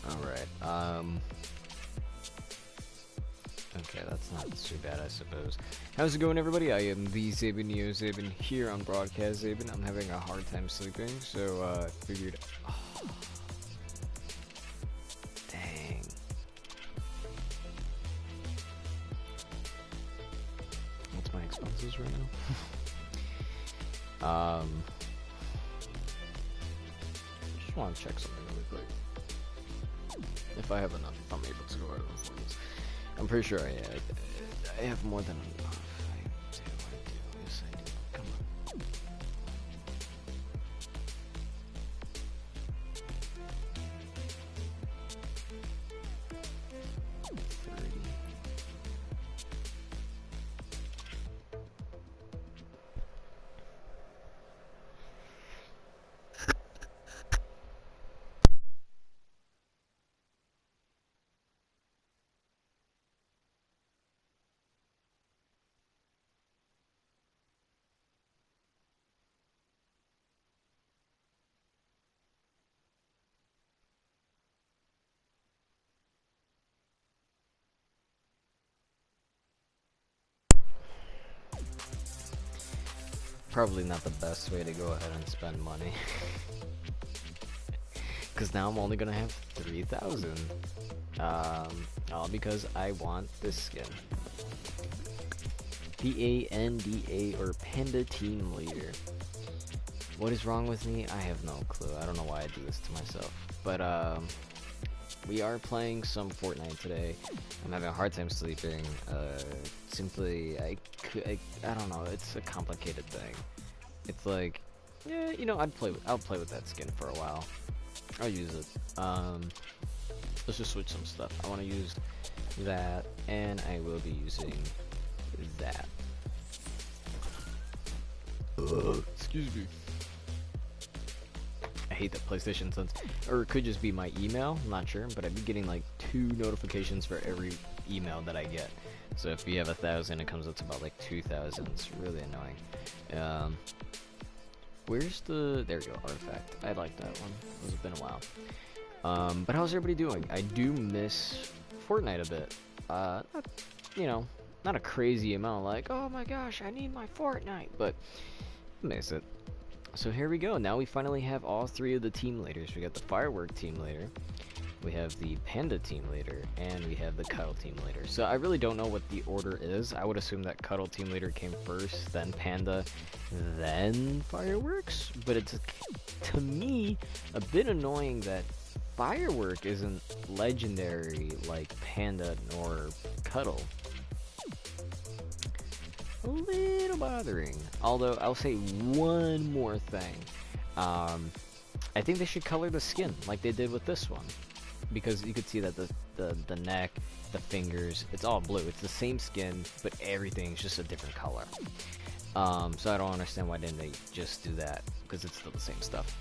Alright, okay, that's not too bad, I suppose. How's it going, everybody? I am the Zabin here on Broadcast Zabin. I'm having a hard time sleeping, so, figured... Oh, dang. What's my expenses right now? Just want to check something really quick. If I have enough, if I'm able to go out of the forms. I'm pretty sure I have more than enough. I do. Yes, I do. Come on. 30. Probably not the best way to go ahead and spend money. Because now I'm only gonna have 3,000. All because I want this skin. PANDA or Panda Team Leader. What is wrong with me? I have no clue. I don't know why I do this to myself. But, we are playing some Fortnite today. I'm having a hard time sleeping. Simply, I don't know. It's a complicated thing. It's like, yeah, you know, I'll play with that skin for a while. I'll use it. Let's just switch some stuff. I want to use that, and I will be using that. Excuse me. I hate that PlayStation sends, or it could just be my email, I'm not sure, but I'd be getting like 2 notifications for every email that I get. So if you have 1,000, it comes up to about like 2,000. It's really annoying. Where's the, there we go, artifact. I like that one. It's been a while. But how's everybody doing? I do miss Fortnite a bit. Not, you know, not a crazy amount, like, oh my gosh, I need my Fortnite, but I miss it. So here we go. Now we finally have all 3 of the team leaders. We got the firework team leader, we have the panda team leader, and we have the cuddle team leader. So I really don't know what the order is. I would assume that cuddle team leader came first, then panda, then fireworks. But it's, to me, a bit annoying that firework isn't legendary like panda nor cuddle. A little bothering. Although I'll say one more thing. I think they should color the skin like they did with this one, because you could see that the neck, the fingers, it's all blue. It's the same skin, but everything's just a different color. So I don't understand why didn't they just do that, because it's still the same stuff.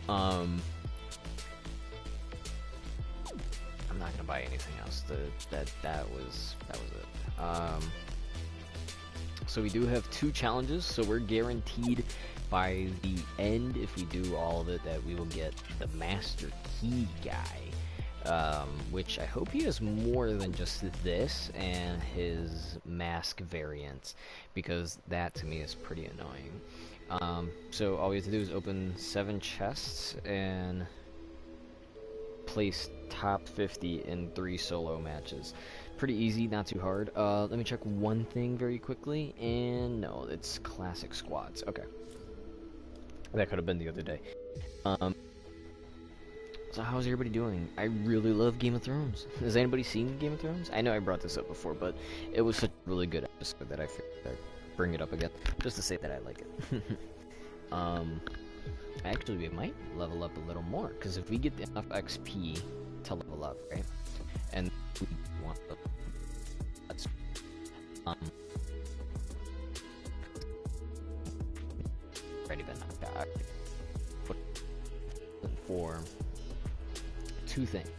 I'm not gonna buy anything else. That was it. So we do have 2 challenges, so we're guaranteed by the end, if we do all of it, that we will get the Master Key guy. Which I hope he has more than just this and his mask variants, because that to me is pretty annoying. So all we have to do is open 7 chests and place top 50 in 3 solo matches. Pretty easy, not too hard. Let me check one thing very quickly, and no, it's classic squads. Okay. That could have been the other day. So how's everybody doing? I really love Game of Thrones. Has anybody seen Game of Thrones? I know I brought this up before, but it was such a really good episode that I figured I'd bring it up again, just to say that I like it. Actually, we might level up a little more, because if we get enough XP to level up, right? And we want the already been knocked out for 2 things.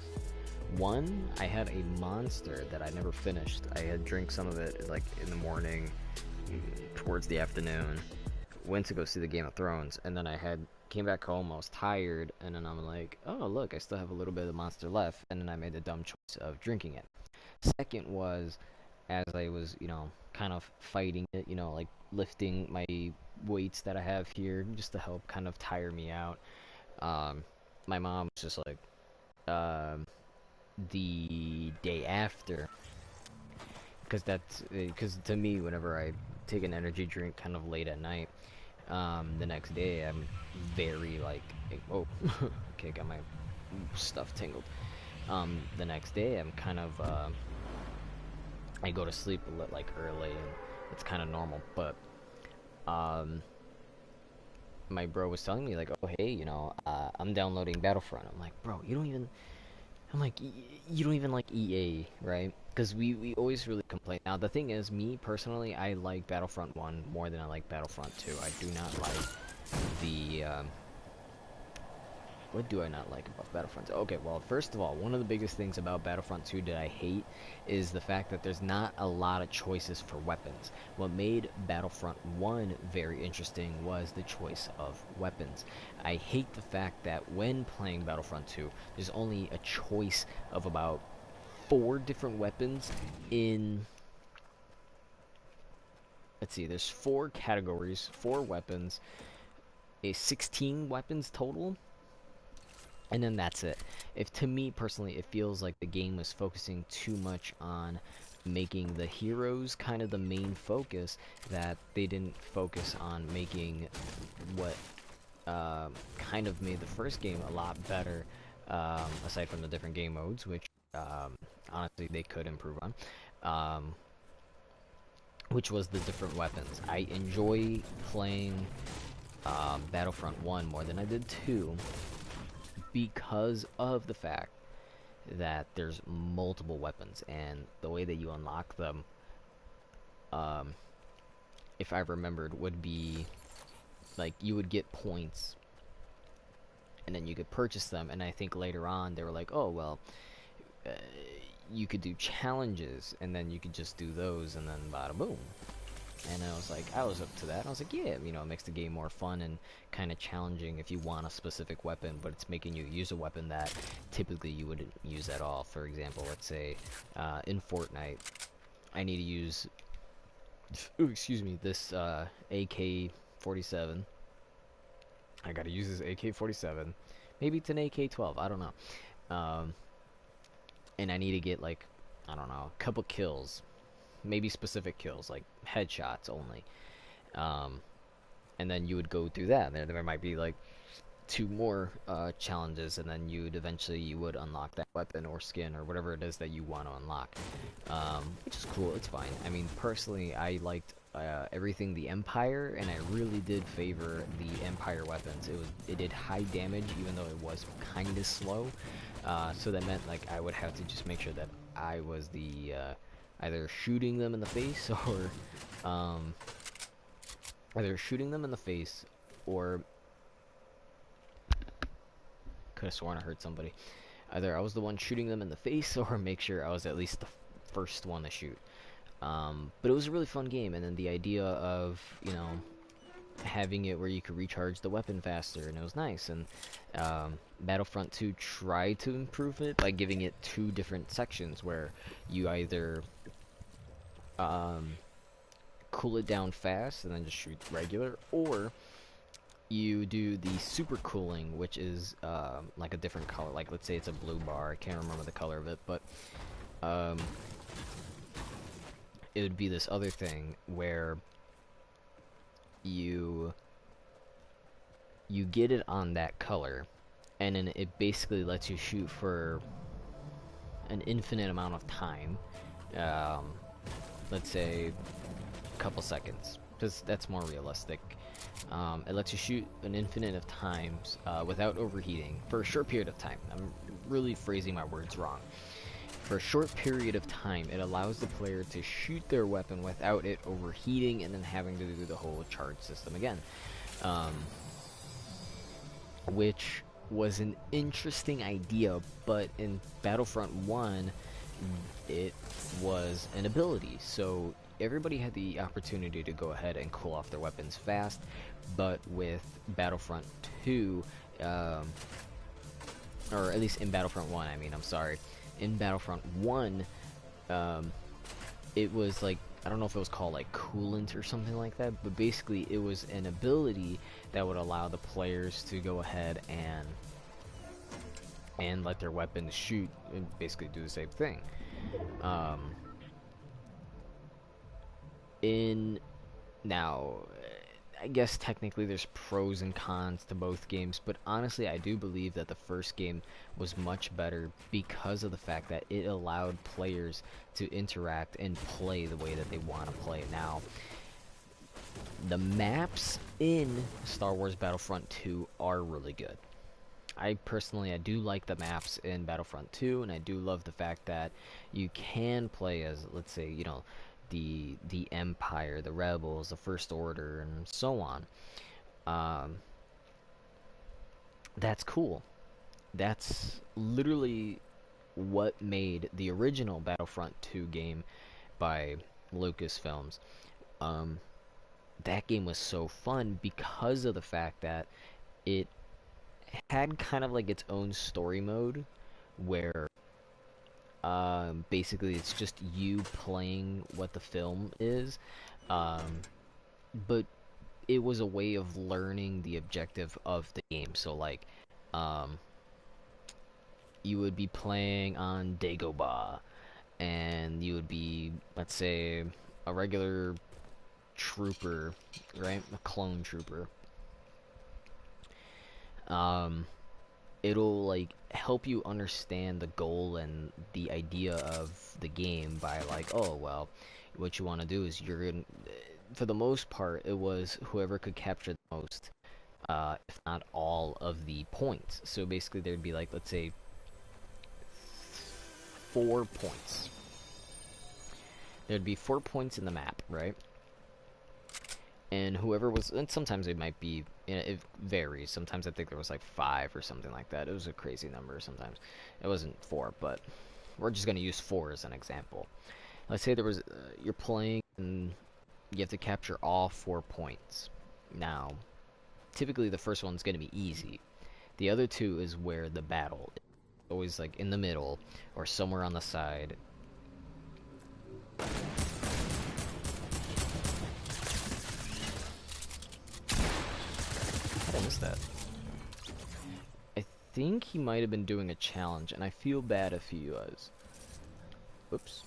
One, I had a monster that I never finished. I had drank some of it like in the morning, towards the afternoon, went to go see the Game of Thrones, and then I had came back home, I was tired, and then I'm like, oh, look, I still have a little bit of Monster left, and then I made the dumb choice of drinking it. Second was, as I was, kind of fighting it, like lifting my weights that I have here just to help kind of tire me out. Um, my mom was just like, um, the day after, because to me, whenever I take an energy drink kind of late at night, the next day I'm very like, oh, okay, got my stuff tingled. The next day I'm kind of, I go to sleep like early, and it's kind of normal. But um, my bro was telling me like, oh hey, I'm downloading Battlefront. I'm like, bro, you don't even. I'm like, you don't even like EA, right? Because we always really complain. Now the thing is, me personally, I like Battlefront 1 more than I like Battlefront 2. I do not like the what do I not like about Battlefront 2? Okay, well, first of all, one of the biggest things about Battlefront 2 that I hate is the fact that there's not a lot of choices for weapons. What made Battlefront 1 very interesting was the choice of weapons. I hate the fact that when playing Battlefront 2, there's only a choice of about 4 different weapons in... Let's see, there's 4 categories, 4 weapons, 16 weapons total, and then that's it. If to me personally, it feels like the game was focusing too much on making the heroes kind of the main focus, that they didn't focus on making what kind of made the first game a lot better, aside from the different game modes, which honestly they could improve on, which was the different weapons. I enjoy playing Battlefront 1 more than I did 2, because of the fact that there's multiple weapons, and the way that you unlock them, if I remembered, would be like you would get points and then you could purchase them, and I think later on they were like, oh well, uh, you could do challenges and then you could just do those, and then bada boom. And I was like, I was up to that. I was like, yeah, it makes the game more fun and kind of challenging if you want a specific weapon, but it's making you use a weapon that typically you wouldn't use at all. For example, let's say in Fortnite, I need to use, ooh, excuse me, this AK-47. I gotta use this AK-47. Maybe it's an AK-12, I don't know. And I need to get, like, I don't know, a couple kills. Maybe specific kills, like headshots only. And then you would go through that. There might be like 2 more challenges, and then you would unlock that weapon or skin or whatever it is that you want to unlock, which is cool. It's fine. I mean, personally, I liked everything the Empire, and I really did favor the Empire weapons. It did high damage, even though it was kind of slow. So that meant like I would have to just make sure that I was the either shooting them in the face or could have sworn I heard somebody. Either I was the one shooting them in the face or make sure I was at least the first one to shoot. But it was a really fun game, and then the idea of, having it where you could recharge the weapon faster, and it was nice. And Battlefront 2 tried to improve it by giving it 2 different sections where you either cool it down fast and then just shoot regular, or you do the super cooling, which is like a different color. Like, let's say it's a blue bar. I can't remember the color of it, but it would be this other thing where you get it on that color, and then it basically lets you shoot for an infinite amount of time. Let's say a couple seconds, because that's more realistic. It lets you shoot an infinite of times without overheating for a short period of time. I'm really phrasing my words wrong. For a short period of time, it allows the player to shoot their weapon without it overheating and then having to do the whole charge system again. Which was an interesting idea, but in Battlefront 1, it was an ability. So everybody had the opportunity to go ahead and cool off their weapons fast, but with Battlefront 2, um, or at least in Battlefront 1, I mean, I'm sorry, in Battlefront 1, um, it was like, I don't know if it was called like coolant or something like that, but basically it was an ability that would allow the players to go ahead and let their weapons shoot and basically do the same thing. Um, in now, I guess technically there's pros and cons to both games, but honestly, I do believe that the first game was much better because of the fact that it allowed players to interact and play the way that they want to play. Now, the maps in Star Wars Battlefront 2 are really good. I do like the maps in Battlefront 2, and I do love the fact that you can play as, let's say, the Empire, the Rebels, the First Order, and so on. Um, that's cool. That's literally what made the original Battlefront 2 game by Lucasfilms. Um, that game was so fun because of the fact that it had kind of like its own story mode where basically it's just you playing what the film is, um, but it was a way of learning the objective of the game. So like, um, you would be playing on Dagobah, and you would be, let's say, a regular trooper, right? A clone trooper. Um, it'll like help you understand the goal and the idea of the game by like, oh well, what you want to do is you're gonna, for the most part, it was whoever could capture the most, if not all of the points. So basically, there'd be like, let's say, 4 points. There'd be 4 points in the map, right? And whoever was, and sometimes it might be, it varies. Sometimes I think there was like 5 or something like that. It was a crazy number sometimes. It wasn't 4, but we're just going to use 4 as an example. Let's say there was, you're playing and you have to capture all 4 points. Now, typically the first one's going to be easy. The other two is where the battle is always like in the middle or somewhere on the side. How did I miss that? I think he might have been doing a challenge, and I feel bad if he was. Whoops.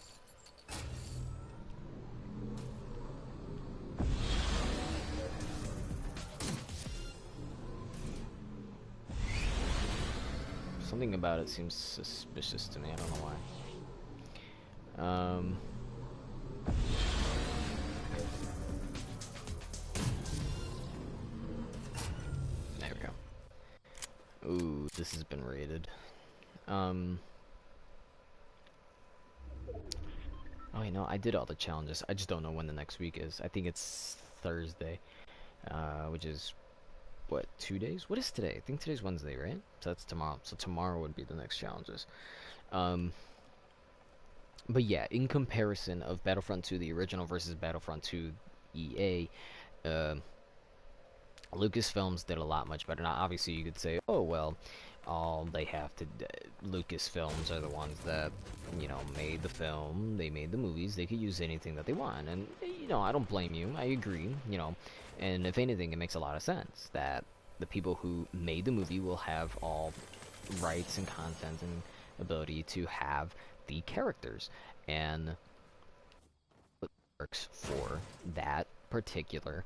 Something about it seems suspicious to me. I don't know why. There we go. Ooh, this has been raided. Oh, you know, I did all the challenges. I just don't know when the next week is. I think it's Thursday, which is, what, 2 days? What is today? I think today's Wednesday, right? So that's tomorrow. So tomorrow would be the next challenges. Um, but yeah, in comparison of Battlefront 2, the original, versus Battlefront 2 EA, Lucasfilms did a lot much better. Now, obviously, you could say, oh, well, all they have to... Lucasfilms are the ones that, made the film. They made the movies. They could use anything that they want. And, I don't blame you. I agree, And if anything, it makes a lot of sense that the people who made the movie will have all rights and content and ability to have the characters. And what works for that particular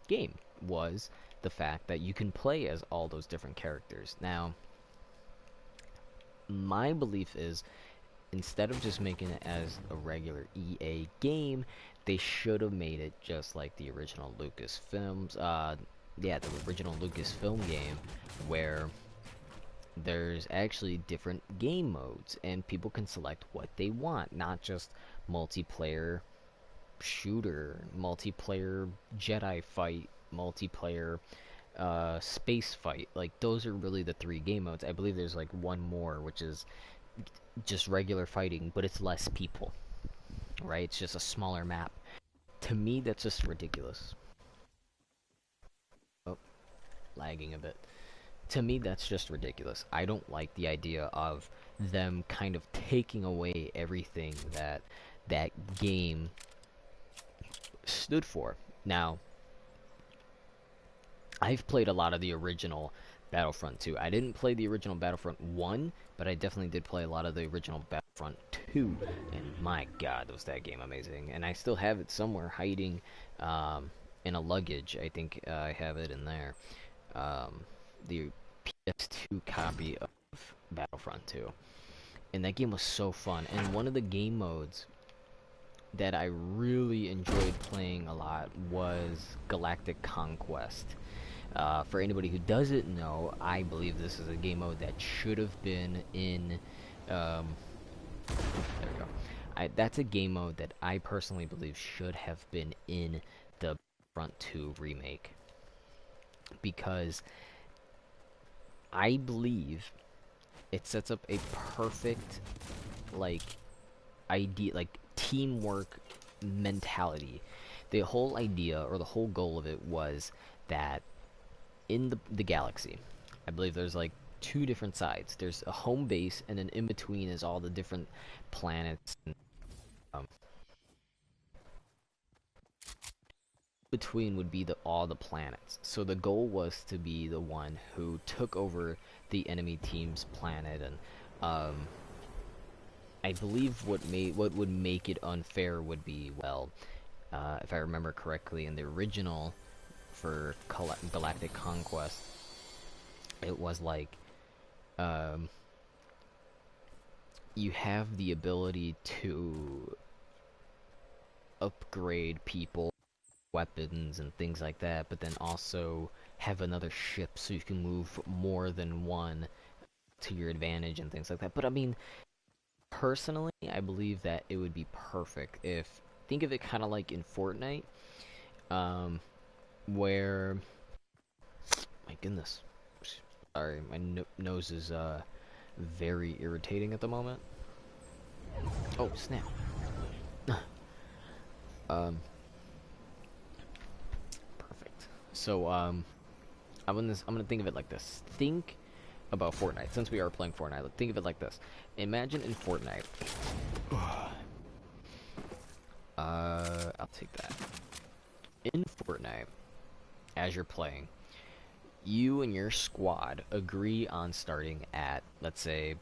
game was the fact that you can play as all those different characters. Now, my belief is, instead of just making it as a regular EA game, they should have made it just like the original Lucasfilms, the original Lucasfilm game, where there's actually different game modes, and people can select what they want, not just multiplayer shooter, multiplayer Jedi fight, multiplayer space fight. Like, those are really the 3 game modes. I believe there's like one more, which is just regular fighting, but it's less people. right? It's just a smaller map. To me, that's just ridiculous. Oh, lagging a bit. To me, that's just ridiculous. I don't like the idea of them kind of taking away everything that that game stood for. Now, I've played a lot of the original Battlefront 2. I didn't play the original Battlefront 1, but I definitely did play a lot of the original Battlefront 2. And my god, was that game amazing. And I still have it somewhere hiding in a luggage. I think I have it in there. The PS2 copy of Battlefront 2. And that game was so fun. And one of the game modes that I really enjoyed playing a lot was Galactic Conquest. For anybody who doesn't know, I believe this is a game mode that should have been in. There we go. That's a game mode that I personally believe should have been in the Front 2 remake. Because I believe it sets up a perfect, like, idea, like, teamwork mentality. The whole idea, or the whole goal of it, was that in the galaxy, I believe there's like two different sides. There's a home base, and then in between is all the different planets. And, um, between would be all the planets. So the goal was to be the one who took over the enemy team's planet, and I believe what would make it unfair would be, well, if I remember correctly, in the original for Galactic Conquest, it was like um, you have the ability to upgrade people, weapons, and things like that, but then also have another ship so you can move more than one to your advantage and things like that. But I mean, personally, I believe that it would be perfect if, think of it kind of like in Fortnite, um, where, my goodness, sorry, my nose is very irritating at the moment. Oh snap! um, Perfect. So I'm gonna think of it like this. Think about Fortnite. Since we are playing Fortnite, think of it like this. Imagine in Fortnite. I'll take that. In Fortnite, as you're playing, you and your squad agree on starting at, let's say,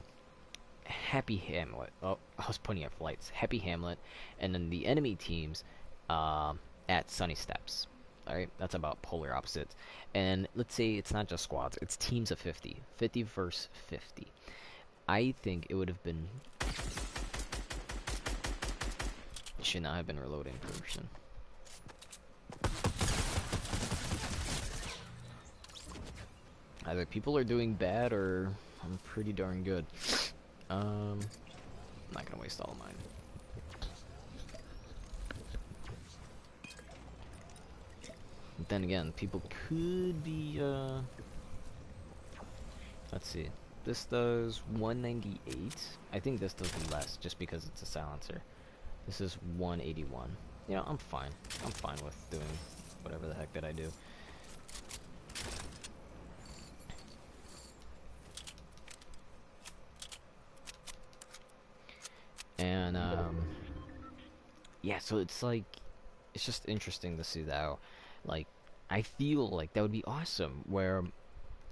Happy Hamlet. Oh, I was pointing at flights. Happy Hamlet, and then the enemy teams at Sunny Steps. Alright, that's about polar opposites. And let's say it's not just squads, it's teams of 50. 50 versus 50. I think it would have been... Should not have been reloading person. Either people are doing bad or I'm pretty darn good. I'm not gonna waste all of mine. But then again, people could be, let's see. This does 198. I think this does less, just because it's a silencer. This is 181. You know, I'm fine. I'm fine with doing whatever the heck that I do. And, yeah, so it's like, it's just interesting to see that, like, I feel like that would be awesome, where,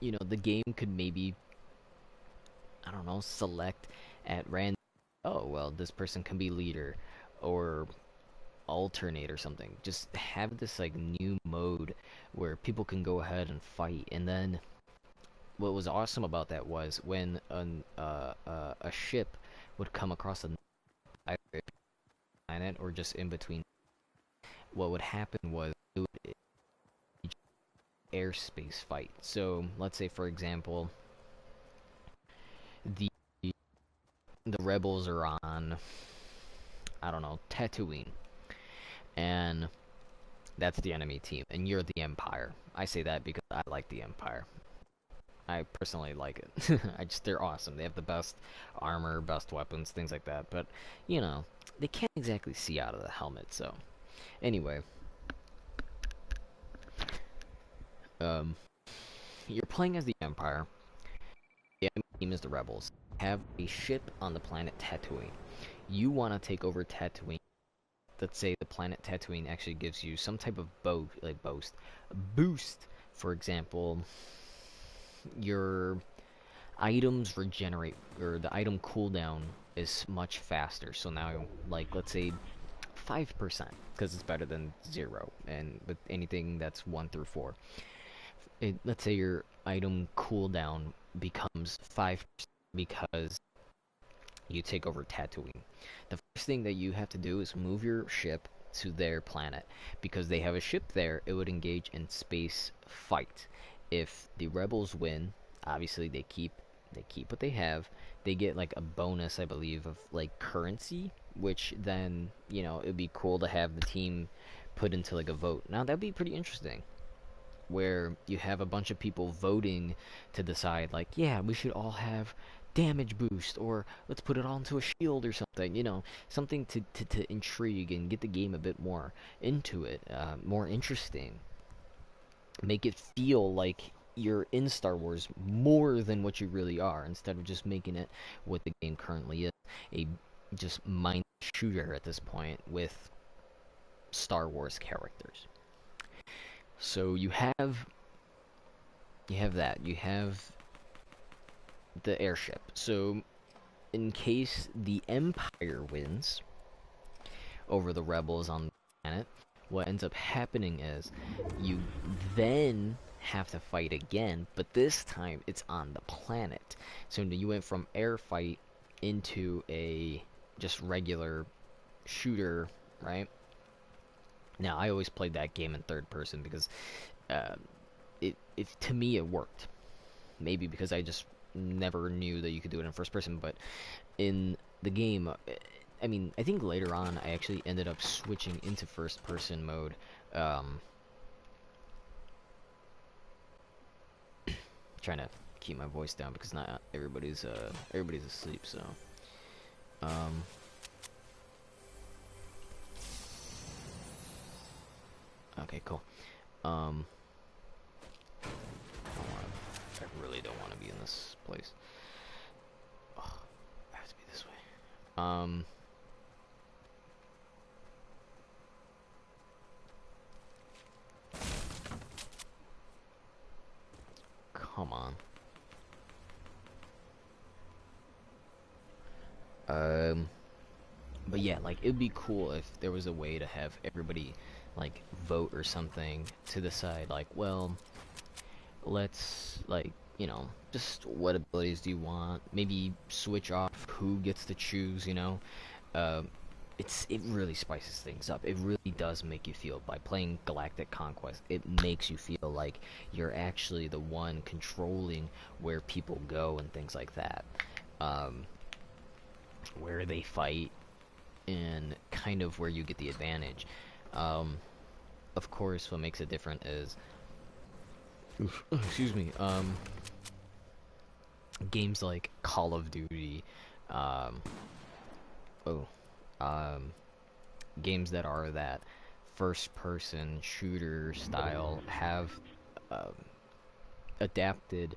you know, the game could maybe, I don't know, select at random, oh, well, this person can be leader, or alternate or something. Just have this, like, new mode where people can go ahead and fight, and then what was awesome about that was when a ship would come across a planet or just in between, what would happen was it would airspace fight. So let's say, for example, the the rebels are on, I don't know, Tatooine, and that's the enemy team, and you're the Empire. I say that because I like the Empire. I personally like it. They're awesome. They have the best armor, best weapons, things like that. But, you know, they can't exactly see out of the helmet, so. Anyway, um, you're playing as the Empire. The enemy team is the Rebels. Have a ship on the planet Tatooine. You want to take over Tatooine. Let's say the planet Tatooine actually gives you some type of boost. For example, your items regenerate, or the item cooldown is much faster. So now, like, let's say 5%, because it's better than 0, and with anything that's 1 through 4. Let's say your item cooldown becomes 5% because you take over Tatooine. The first thing that you have to do is move your ship to their planet. Because they have a ship there, it would engage in space fight. If the rebels win, obviously they keep what they have. They get like a bonus, I believe, of like currency, which then, it'd be cool to have the team put into like a vote. Now that'd be pretty interesting, where you have a bunch of people voting to decide, like, yeah, we should all have damage boost, or let's put it all into a shield or something, something to intrigue and get the game a bit more into it, more interesting. Make it feel like you're in Star Wars more than what you really are, instead of just making it what the game currently is, a just mind shooter at this point with Star Wars characters. So you have that. You have the airship. So in case the Empire wins over the rebels on the planet, what ends up happening is you then have to fight again, but this time it's on the planet. So you went from air fight into a just regular shooter, right? Now I always played that game in third person because uh, it to me it worked. Maybe because I just never knew that you could do it in first person, but in the game, I mean, I think later on I actually ended up switching into first person mode. Trying to keep my voice down because not everybody's asleep, so um okay, cool. um I really don't want to be in this place. Oh, I have to be this way. Come on. Um, but yeah, like, it'd be cool if there was a way to have everybody, like, vote or something to decide, like, well, let's, like, just what abilities do you want? Maybe switch off who gets to choose, Um, it really spices things up. It really does make you feel, by playing Galactic Conquest, it makes you feel like you're actually the one controlling where people go and things like that. Um, where they fight and kind of where you get the advantage. Um, of course, what makes it different is, excuse me, games like Call of Duty, um, oh, um, games that are that first-person shooter style have um, adapted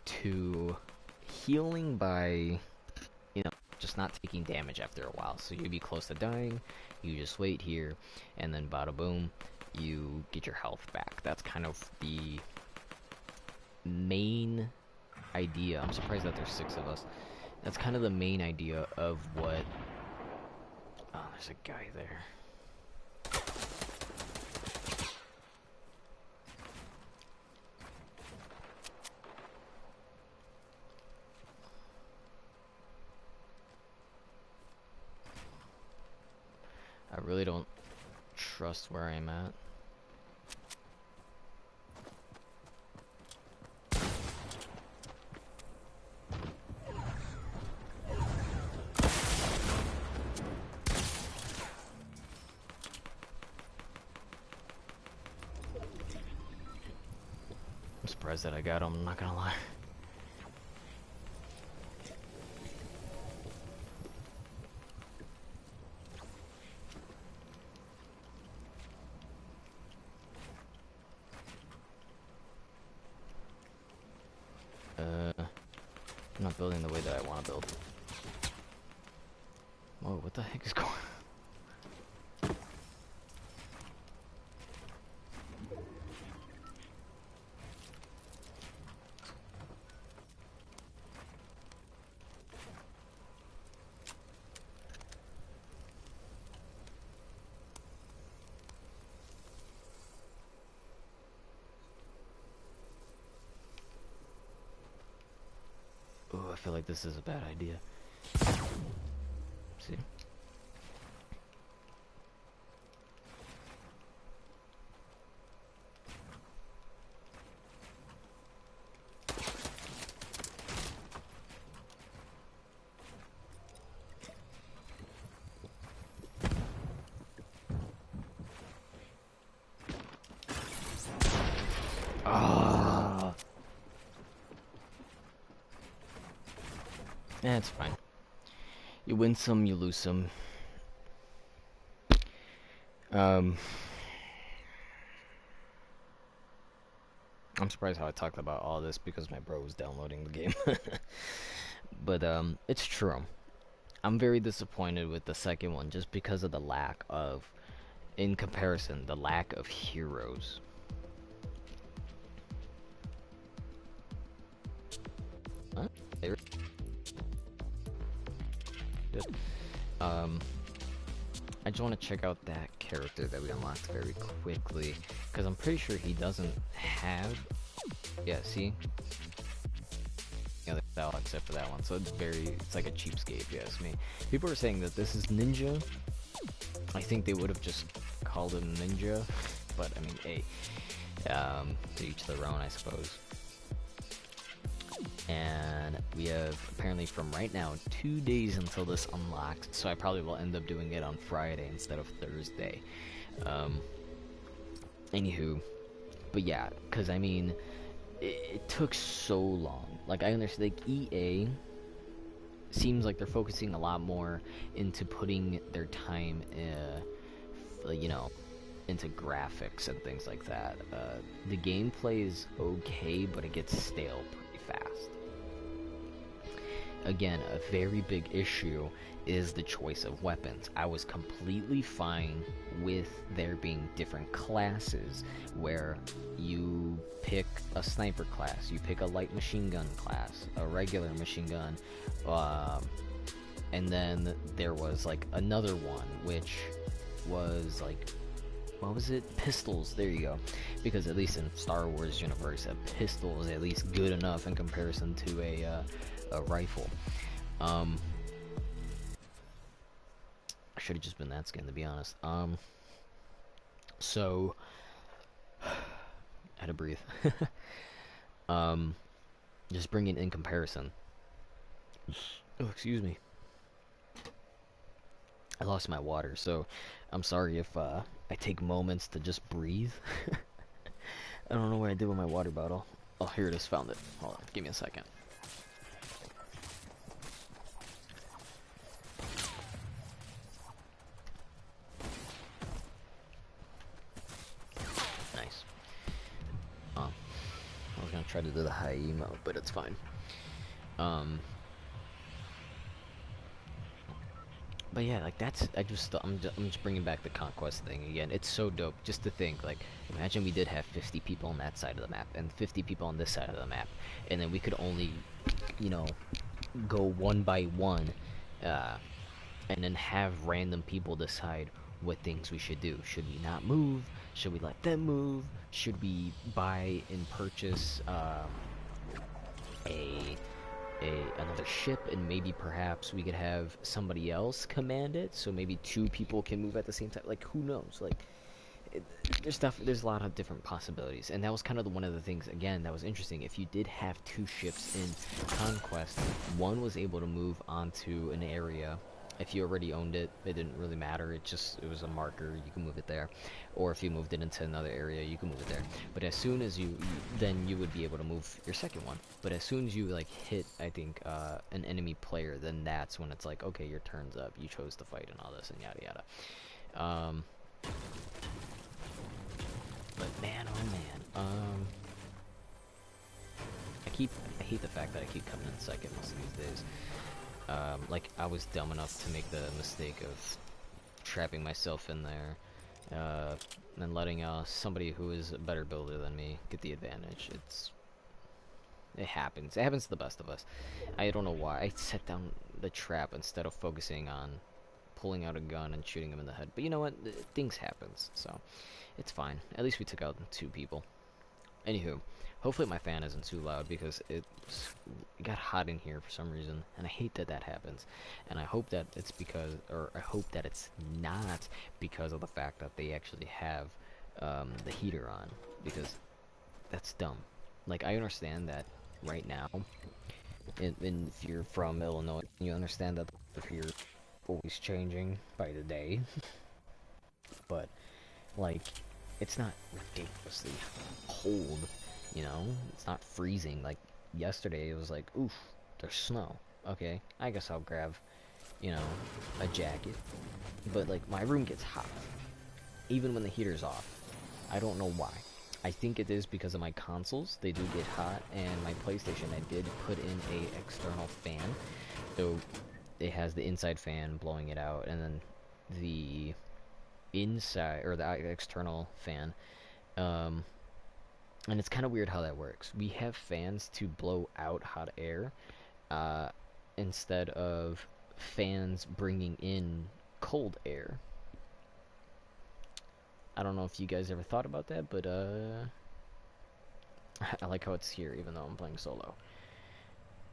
to healing by, you know, just not taking damage after a while. So you'd be close to dying, you just wait here, and then bada boom, you get your health back. That's kind of the main idea. I'm surprised that there's 6 of us. That's kind of the main idea of what... Oh, there's a guy there. I really don't trust where I'm at. I'm surprised that I got him, I'm not gonna lie. I'm not building the way that I want to build. Whoa, what the heck is going on? Oh, I feel like this is a bad idea. See? Ah, it's fine. You win some, you lose some. I'm surprised how I talked about all this because my bro was downloading the game. But it's true. I'm very disappointed with the second one just because of the lack of, in comparison, the lack of heroes. Huh? I just want to check out that character that we unlocked very quickly, because I'm pretty sure he doesn't have. Yeah, see. Yeah, that's all except for that one. So it's like a cheapskate, if you ask me. People are saying that this is Ninja. I think they would have just called him Ninja, but I mean, hey, to each their own, I suppose. And we have apparently from right now 2 days until this unlocks, so I probably will end up doing it on Friday instead of Thursday. Anywho, but yeah, because I mean, it took so long. Like, I understand, like, EA seems like they're focusing a lot more into putting their time, you know, into graphics and things like that. The gameplay is okay, but it gets stale pretty fast. Again, a very big issue is the choice of weapons. I was completely fine with there being different classes where you pick a sniper class, you pick a light machine gun class, a regular machine gun, and then there was like another one which was like, what was it? Pistols. There you go. Because at least in Star Wars universe, a pistol is at least good enough in comparison to a rifle. I should have just been that skin, to be honest. So I had to breathe. Just bringing in comparison. Oh, excuse me. I lost my water, so I'm sorry if I take moments to just breathe. I don't know what I did with my water bottle. Oh, here it is. Found it. Hold on. Give me a second. Nice. I was gonna try to do the high emote, but it's fine. But yeah, like that's, I'm just bringing back the conquest thing again. It's so dope just to think, like, imagine we did have 50 people on that side of the map and 50 people on this side of the map, and then we could only, you know, go one by one, and then have random people decide what things we should do. Should we not move? Should we let them move? Should we buy and purchase another ship, and maybe perhaps we could have somebody else command it, so maybe 2 people can move at the same time? Like, who knows? Like, there's a lot of different possibilities, and that was kind of one of the things, again, that was interesting. If you did have 2 ships in Conquest, one was able to move onto an area. If you already owned it, it didn't really matter. It was a marker. You can move it there. Or if you moved it into another area, you can move it there. But as soon as then you would be able to move your second one. But as soon as you like hit, I think, an enemy player, then that's when it's like, okay, your turn's up. You chose to fight and all this and yada yada. But man, oh man. I hate the fact that I keep coming in second most of these days. Like, I was dumb enough to make the mistake of trapping myself in there, and letting somebody who is a better builder than me get the advantage. It happens. It happens to the best of us. I don't know why. I set down the trap instead of focusing on pulling out a gun and shooting him in the head. But you know what? Things happens, so it's fine. At least we took out 2 people. Anywho, hopefully my fan isn't too loud because it got hot in here for some reason, and I hate that that happens. And I hope that it's because, or I hope that it's not because of the fact that they actually have the heater on, because that's dumb. Like, I understand that right now, and if you're from Illinois, you understand that the heater is always changing by the day, but like, it's not ridiculously cold, you know? It's not freezing. Like, yesterday it was like, oof, there's snow. Okay, I guess I'll grab, you know, a jacket. But, like, my room gets hot, even when the heater's off. I don't know why. I think it is because of my consoles. They do get hot, and my PlayStation, I did put in a external fan. So, it has the inside fan blowing it out, and then the inside, or the external fan, and it's kind of weird how that works. We have fans to blow out hot air, instead of fans bringing in cold air. I don't know if you guys ever thought about that, but I like how it's here even though I'm playing solo.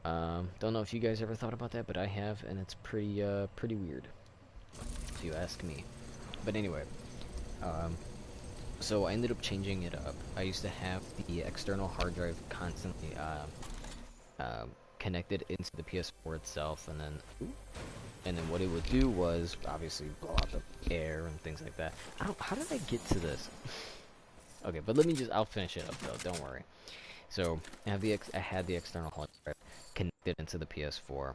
Don't know if you guys ever thought about that, but I have, and it's pretty weird, if you ask me. But anyway, so I ended up changing it up. I used to have the external hard drive constantly connected into the PS4 itself, and then what it would do was obviously blow out the air and things like that. How did I get to this? Okay, but I'll finish it up though, don't worry. So I had the external hard drive connected into the PS4,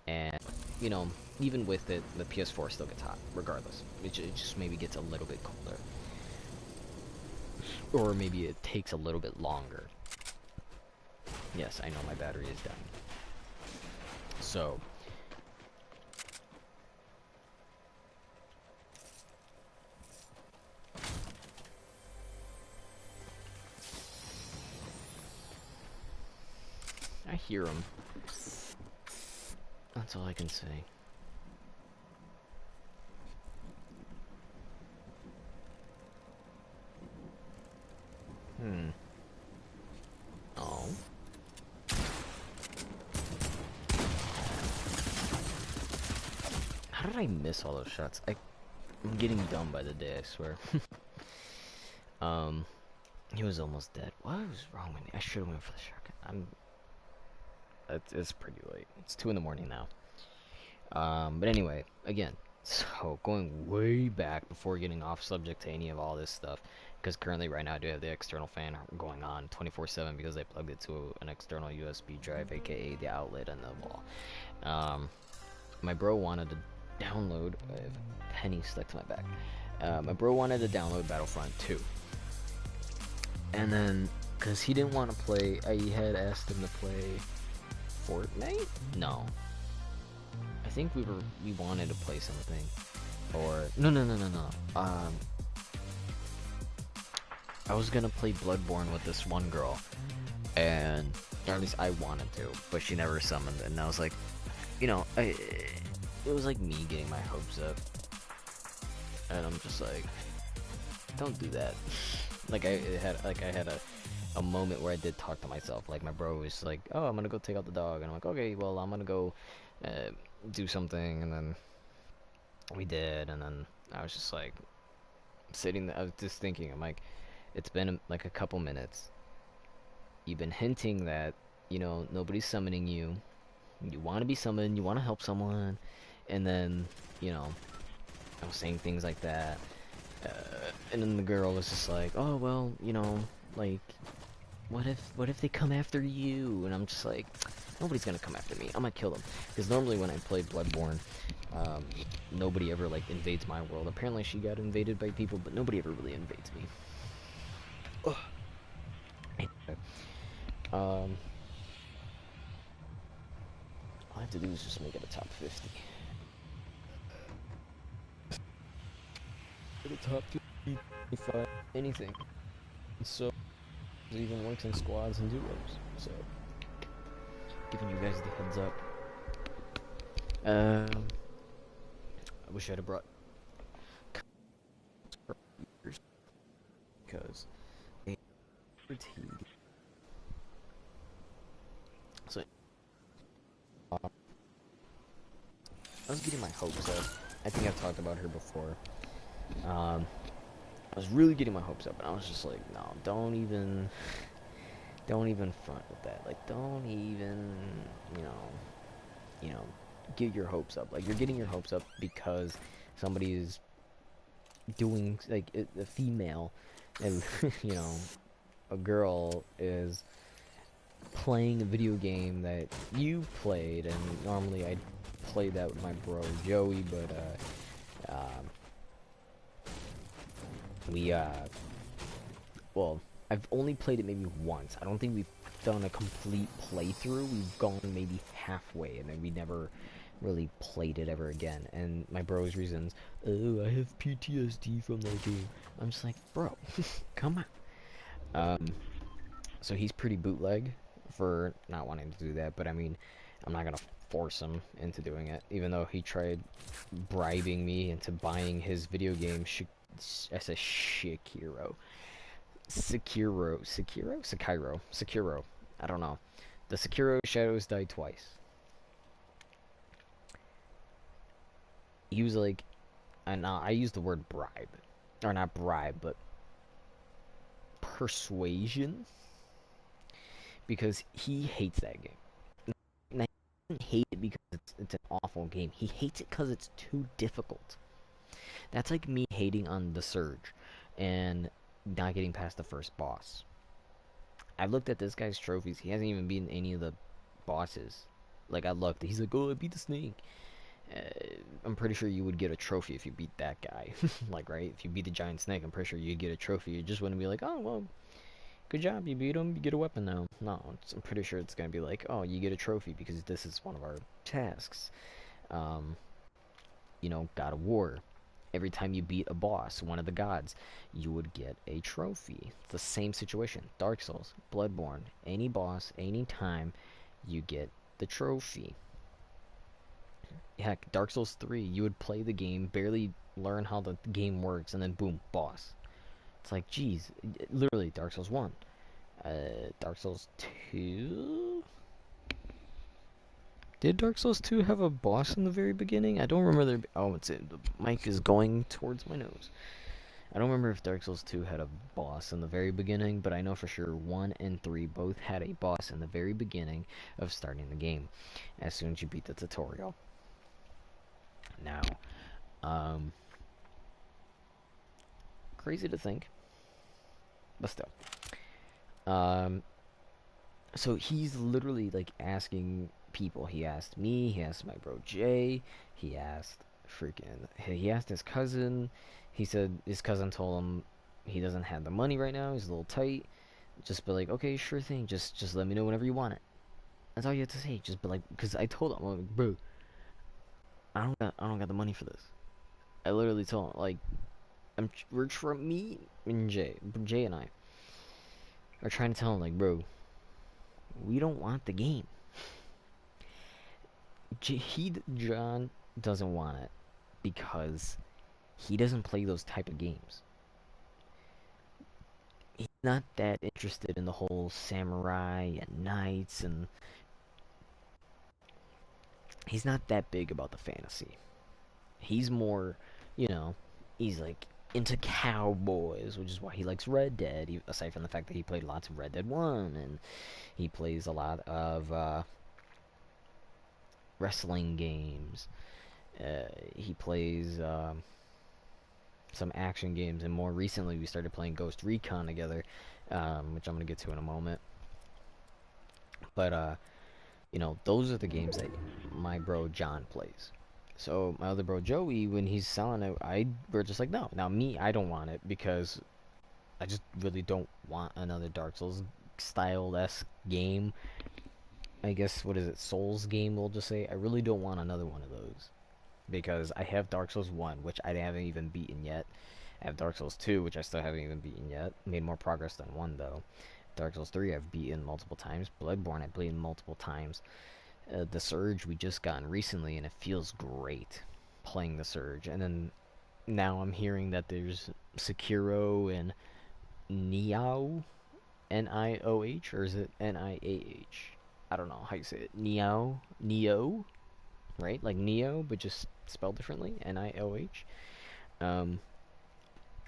and you know, even with it, the PS4 still gets hot regardless. It just maybe gets a little bit colder, or maybe it takes a little bit longer. Yes, I know my battery is done. So I hear him. That's all I can say. Oh. How did I miss all those shots? I'm getting dumb by the day, I swear. He was almost dead. What was wrong with me? I should have went for the shotgun. It's pretty late. It's 2 in the morning now. But anyway, again, so going way back before getting off subject to any of all this stuff, because currently right now I do have the external fan going on 24/7 because I plugged it to an external USB drive, aka the outlet on the wall. My bro wanted to download. I have a penny stuck to my back. My bro wanted to download Battlefront 2, and then because he didn't want to play, I had asked him to play Fortnite. No, I think we wanted to play something, or no. I was gonna play Bloodborne with this one girl, and or at least I wanted to, but she never summoned, and I was like, you know, it was like me getting my hopes up, and I'm just like, don't do that. Like I had a moment where I did talk to myself. Like my bro was like, oh, I'm gonna go take out the dog, and I'm like, okay, well, I'm gonna go do something, and then we did, and then I was just like sitting there, I was just thinking, I'm like, it's been like a couple minutes, you've been hinting that, you know, nobody's summoning you, you want to be summoned, you want to help someone, and then, you know, I was saying things like that, and then the girl was just like, oh, well, you know, like, what if they come after you? And I'm just like, nobody's gonna come after me, I'm gonna kill them. Because normally when I play Bloodborne, nobody ever like invades my world. Apparently she got invaded by people, but nobody ever really invades me. Ugh. I have to do is just make it a top 50. Get a top 50, 25, anything. So it even works in squads and duos. So giving you guys the heads up. I wish I'd have brought because they irritated. So I was getting my hopes up. I think I've talked about her before. I was really getting my hopes up, and I was just like, no, don't even front with that. Like, don't even, you know, you know, get your hopes up. Like, you're getting your hopes up because somebody is doing, like, a female, and you know, a girl is playing a video game that you played, and normally I'd play that with my bro Joey, but well, I've only played it maybe once. I don't think we've done a complete playthrough. We've gone maybe halfway, and then we never really played it ever again. And my bro's reasons, oh, I have PTSD from that game. I'm just like, bro, come on. So he's pretty bootleg for not wanting to do that, but I mean, I'm not gonna force him into doing it, even though he tried bribing me into buying his video game. I said Sekiro. I don't know. The Sekiro Shadows Die Twice. He was like, and I used the word bribe, or not bribe, but persuasion, because he hates that game. And I don't hate it because it's an awful game. He hates it because it's too difficult. That's like me hating on The Surge and not getting past the first boss. I've looked at this guy's trophies. He hasn't even beaten any of the bosses. Like, I looked. He's like, oh, I beat the snake. I'm pretty sure you would get a trophy if you beat that guy. Like, right? If you beat the giant snake, I'm pretty sure you'd get a trophy. You just wouldn't be like, oh, well, good job, you beat him, you get a weapon now. No, I'm pretty sure it's going to be like, oh, you get a trophy because this is one of our tasks. You know, God of War. Every time you beat a boss, one of the gods, you would get a trophy. It's the same situation. Dark Souls, Bloodborne, any boss, any time, you get the trophy. Heck, Dark Souls 3, you would play the game, barely learn how the game works, and then boom, boss. It's like, geez, literally, Dark Souls 1. Dark Souls 2? Did Dark Souls 2 have a boss in the very beginning? I don't remember there. Oh, it's it. The mic is going towards my nose. I don't remember if Dark Souls 2 had a boss in the very beginning, but I know for sure 1 and 3 both had a boss in the very beginning of starting the game, as soon as you beat the tutorial. Now, crazy to think, but still. So he's literally like asking people. He asked me, he asked my bro Jay, he asked he asked his cousin. He said his cousin told him he doesn't have the money right now, he's a little tight. Just be like, okay, sure thing, just let me know whenever you want it. That's all you have to say. Just be like, because I told him, like, bro, I don't got the money for this. I literally told him, like, we're from me and Jay and I are trying to tell him, like, bro, we don't want the game. John doesn't want it because he doesn't play those type of games. He's not that interested in the whole samurai and knights, and he's not that big about the fantasy. He's more, you know, he's like into cowboys, which is why he likes Red Dead, aside from the fact that he played lots of Red Dead 1, and he plays a lot of wrestling games. He plays some action games, and more recently we started playing Ghost Recon together, which I'm going to get to in a moment. But, you know, those are the games that my bro John plays. So my other bro Joey, when he's selling it, we're just like, no. Now me, I don't want it because I just really don't want another Dark Souls style-esque game I guess, what is it, Souls game, we'll just say. I really don't want another one of those. Because I have Dark Souls 1, which I haven't even beaten yet. I have Dark Souls 2, which I still haven't even beaten yet. Made more progress than 1, though. Dark Souls 3 I've beaten multiple times. Bloodborne I've beaten multiple times. The Surge we just gotten recently, and it feels great playing the Surge. And then now I'm hearing that there's Sekiro and Nioh, Nioh, or is it Niah? I don't know how you say it. Nioh, right? Like Neo, but just spelled differently. Nioh. Um,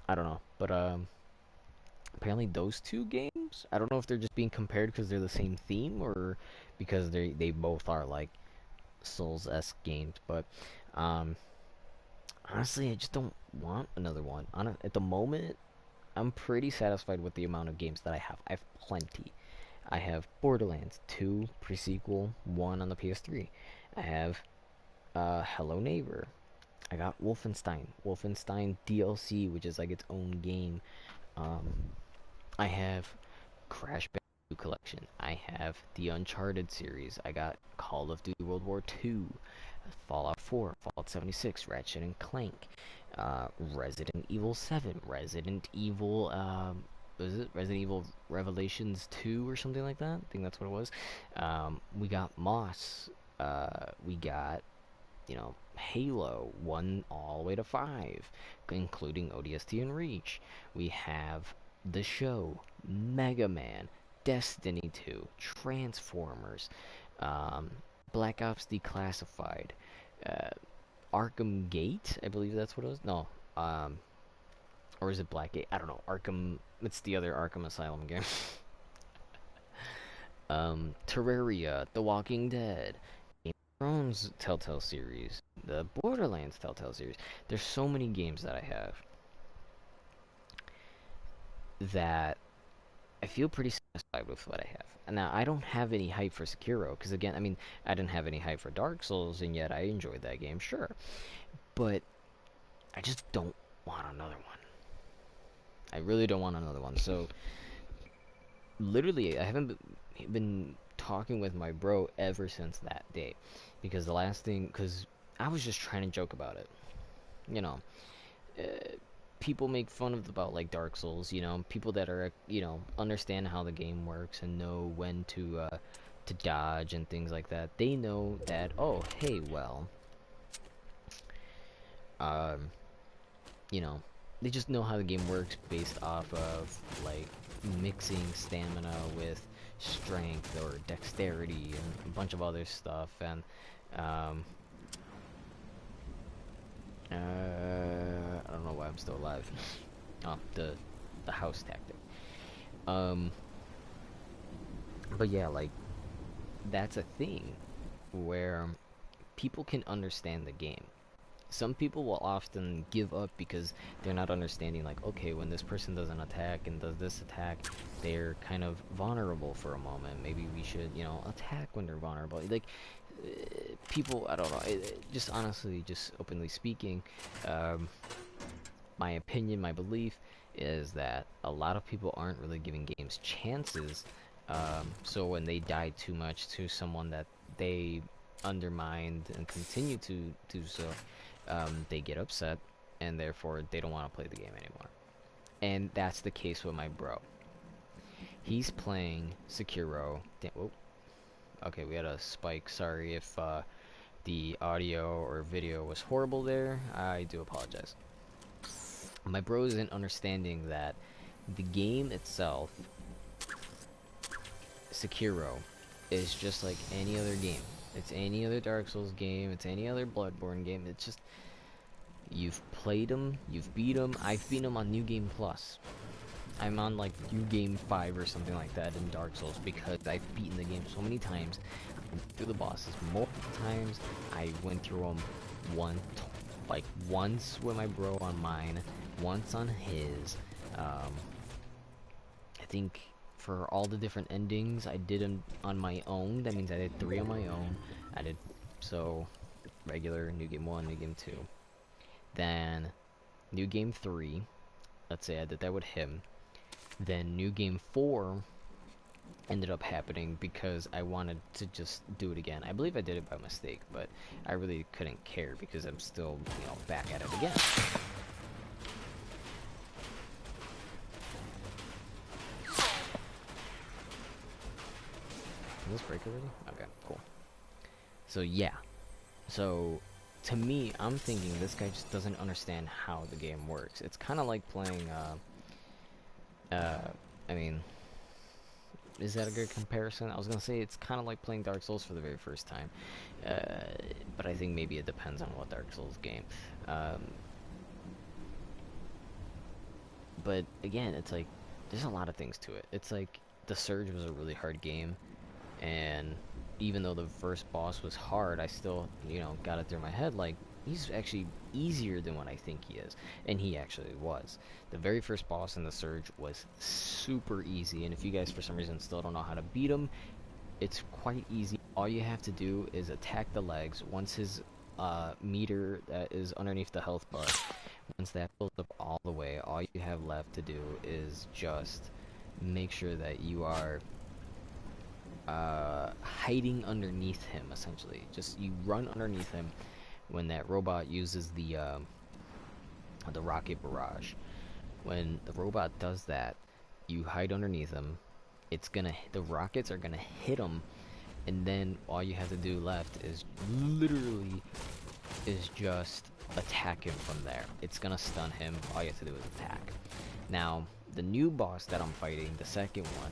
I don't know, but apparently those two games. I don't know if they're just being compared because they're the same theme, or because they both are like Souls-esque games. But um, honestly, I just don't want another one. At the moment, I'm pretty satisfied with the amount of games that I have. I have plenty. I have Borderlands 2 pre-sequel, 1 on the PS3. I have Hello Neighbor. I got Wolfenstein DLC, which is like its own game. Um, I have Crash Bandicoot Collection. I have the Uncharted series. I got Call of Duty World War II, Fallout 4, Fallout 76, Ratchet and Clank, Resident Evil 7, Resident Evil, was it Resident Evil Revelations 2 or something like that? I think that's what it was. We got Moss. We got, Halo 1 all the way to 5, including ODST and Reach. We have The Show, Mega Man, Destiny 2, Transformers, um, Black Ops Declassified, uh, Arkham Gate, I believe that's what it was. No, um, or is it Blackgate? I don't know. Arkham. It's the other Arkham Asylum game. Terraria, The Walking Dead, Game of Thrones Telltale series, the Borderlands Telltale series. There's so many games that I have that I feel pretty satisfied with what I have. And now I don't have any hype for Sekiro because again, I mean, I didn't have any hype for Dark Souls, and yet I enjoyed that game, sure. But I just don't want another one. I really don't want another one. So literally, I haven't been talking with my bro ever since that day, because the last thing, because I was just trying to joke about it. You know, uh, people make fun of about like Dark Souls. People that are understand how the game works and know when to dodge and things like that. They know that. Oh, hey, well, um, you know, they just know how the game works based off of like mixing stamina with strength or dexterity and a bunch of other stuff. And um, I don't know why I'm still alive. Oh, the house tactic. Um, but yeah, like that's a thing where people can understand the game. Some people will often give up because they're not understanding, like, okay, when this person does an attack and does this attack, they're kind of vulnerable for a moment. Maybe we should, attack when they're vulnerable. Like, people, I don't know, just honestly, just openly speaking, um, my opinion, my belief is that a lot of people aren't really giving games chances. So when they die too much to someone that they undermined and continue to do so, they get upset, and therefore they don't want to play the game anymore. And that's the case with my bro. He's playing Sekiro. Whoa. Okay, we had a spike. Sorry if the audio or video was horrible there. I do apologize. My bro isn't understanding that the game itself, Sekiro, is just like any other game. It's any other Dark Souls game. It's any other Bloodborne game. It's just, you've played them, you've beat them. I've beaten them on New Game Plus. I'm on like New Game 5 or something like that in Dark Souls because I've beaten the game so many times. I went through the bosses multiple times. I went through them once with my bro on mine, once on his. I think for all the different endings, I did them on my own. That means I did 3 on my own. I did so regular, New Game 1, New Game 2. Then New Game 3, let's say I did that with him. Then New Game 4, ended up happening because I wanted to just do it again. I believe I did it by mistake, but I really couldn't care because I'm still, back at it again. Is this break already? Okay, cool. So yeah. So to me, I'm thinking this guy just doesn't understand how the game works. It's kind of like playing, I mean, is that a good comparison? I was gonna say it's kind of like playing Dark Souls for the very first time, but I think maybe it depends on what Dark Souls game. Um, but again, it's like there's a lot of things to it. It's like the Surge was a really hard game, and even though the first boss was hard, I still, got it through my head like he's actually easier than what I think he is, and he actually was. The very first boss in the Surge was super easy, and if you guys for some reason still don't know how to beat him, it's quite easy. All you have to do is attack the legs. Once his meter that is underneath the health bar, once that fills up all the way, all you have left to do is just make sure that you are hiding underneath him, essentially. Just you run underneath him when that robot uses the rocket barrage. When the robot does that, you hide underneath him. The rockets are gonna hit him, and then all you have to do left is literally just attack him from there. It's gonna stun him. All you have to do is attack. Now, the new boss that I'm fighting, the second one,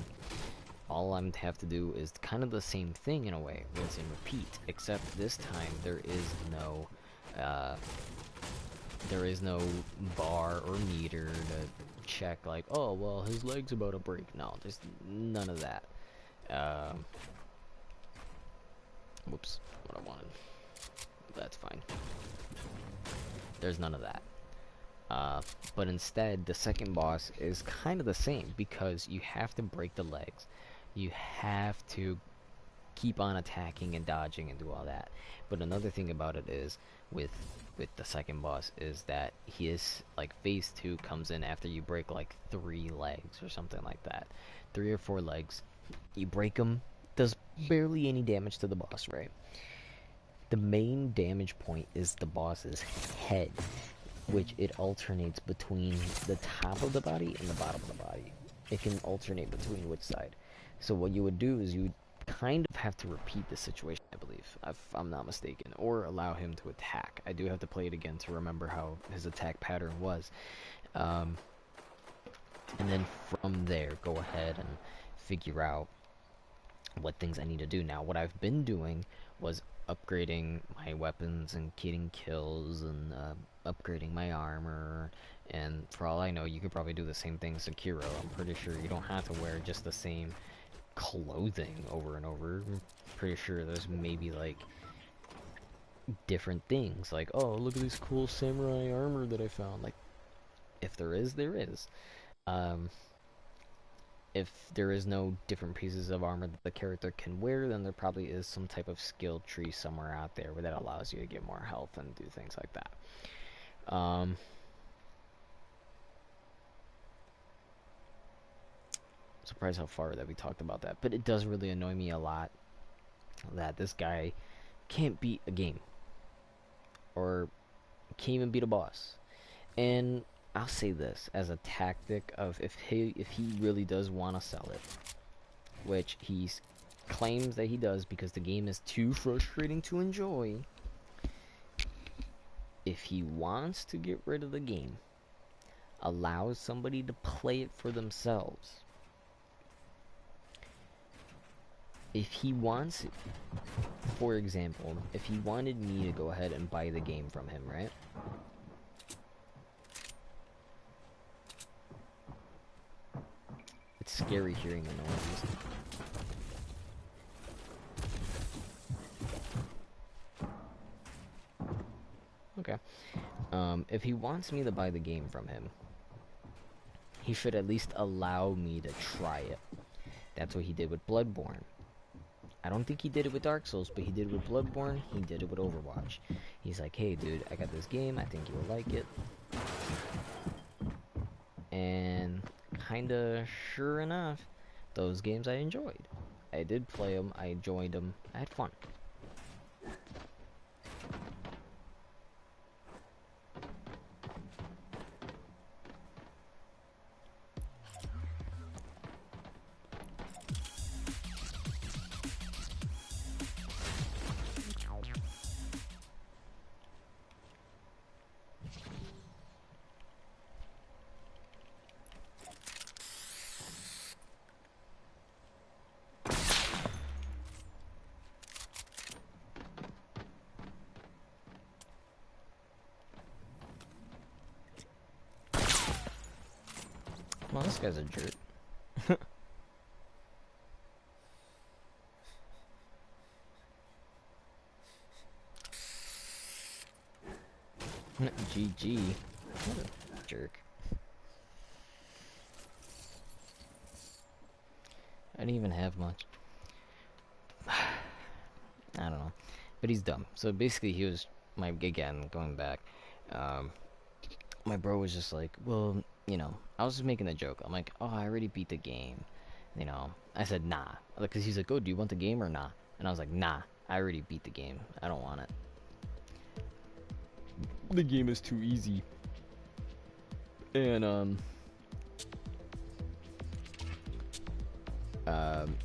all I'm have to do is kind of the same thing in a way, rinse and repeat, except this time there is no bar or meter to check like, oh well, his leg's about to break. No, there's none of that. Whoops, what I wanted. That's fine. There's none of that. But instead, the second boss is kind of the same because you have to break the legs. You have to keep on attacking and dodging and do all that. But another thing about it is, with the second boss, is that like phase 2 comes in after you break like 3 legs or something like that. 3 or 4 legs. You break them, does barely any damage to the boss, right? The main damage point is the boss's head, which it alternates between the top of the body and the bottom of the body. It can alternate between which side. So what you would do is you would kind of have to repeat the situation, I believe, if I'm not mistaken, or allow him to attack. I do have to play it again to remember how his attack pattern was. And then from there, go ahead and figure out what things I need to do. Now, what I've been doing was upgrading my weapons and getting kills and upgrading my armor, and for all I know, you could probably do the same thing as Sekiro. I'm pretty sure you don't have to wear just the same clothing over and over. I'm pretty sure there's maybe like different things, like, oh, look at this cool samurai armor that I found. Like, if there is, there is. If there is no different pieces of armor that the character can wear, then there probably is some type of skill tree somewhere out there where that allows you to get more health and do things like that. Surprised how far that we talked about that, but it does really annoy me a lot that this guy can't beat a game or can't even beat a boss. And I'll say this as a tactic of if he really does want to sell it, which he claims that he does because the game is too frustrating to enjoy. If he wants to get rid of the game, allow somebody to play it for themselves. If he wants, for example, if he wanted me to go ahead and buy the game from him, right? It's scary hearing the noises. Okay. If he wants me to buy the game from him, he should at least allow me to try it. That's what he did with Bloodborne. I don't think he did it with Dark Souls, but he did it with Bloodborne, he did it with Overwatch. He's like, hey dude, I got this game, I think you'll like it. And kinda sure enough, those games I enjoyed. I did play them, I enjoyed them, I had fun. Well, this guy's a jerk. GG. What a jerk. I didn't even have much. I don't know. But he's dumb. So basically he was, again, going back, my bro was just like, well, you know, I was just making a joke. I'm like, oh, I already beat the game. You know, I said, nah. Because he's like, oh, do you want the game or nah? And I was like, nah, I already beat the game. I don't want it. The game is too easy. And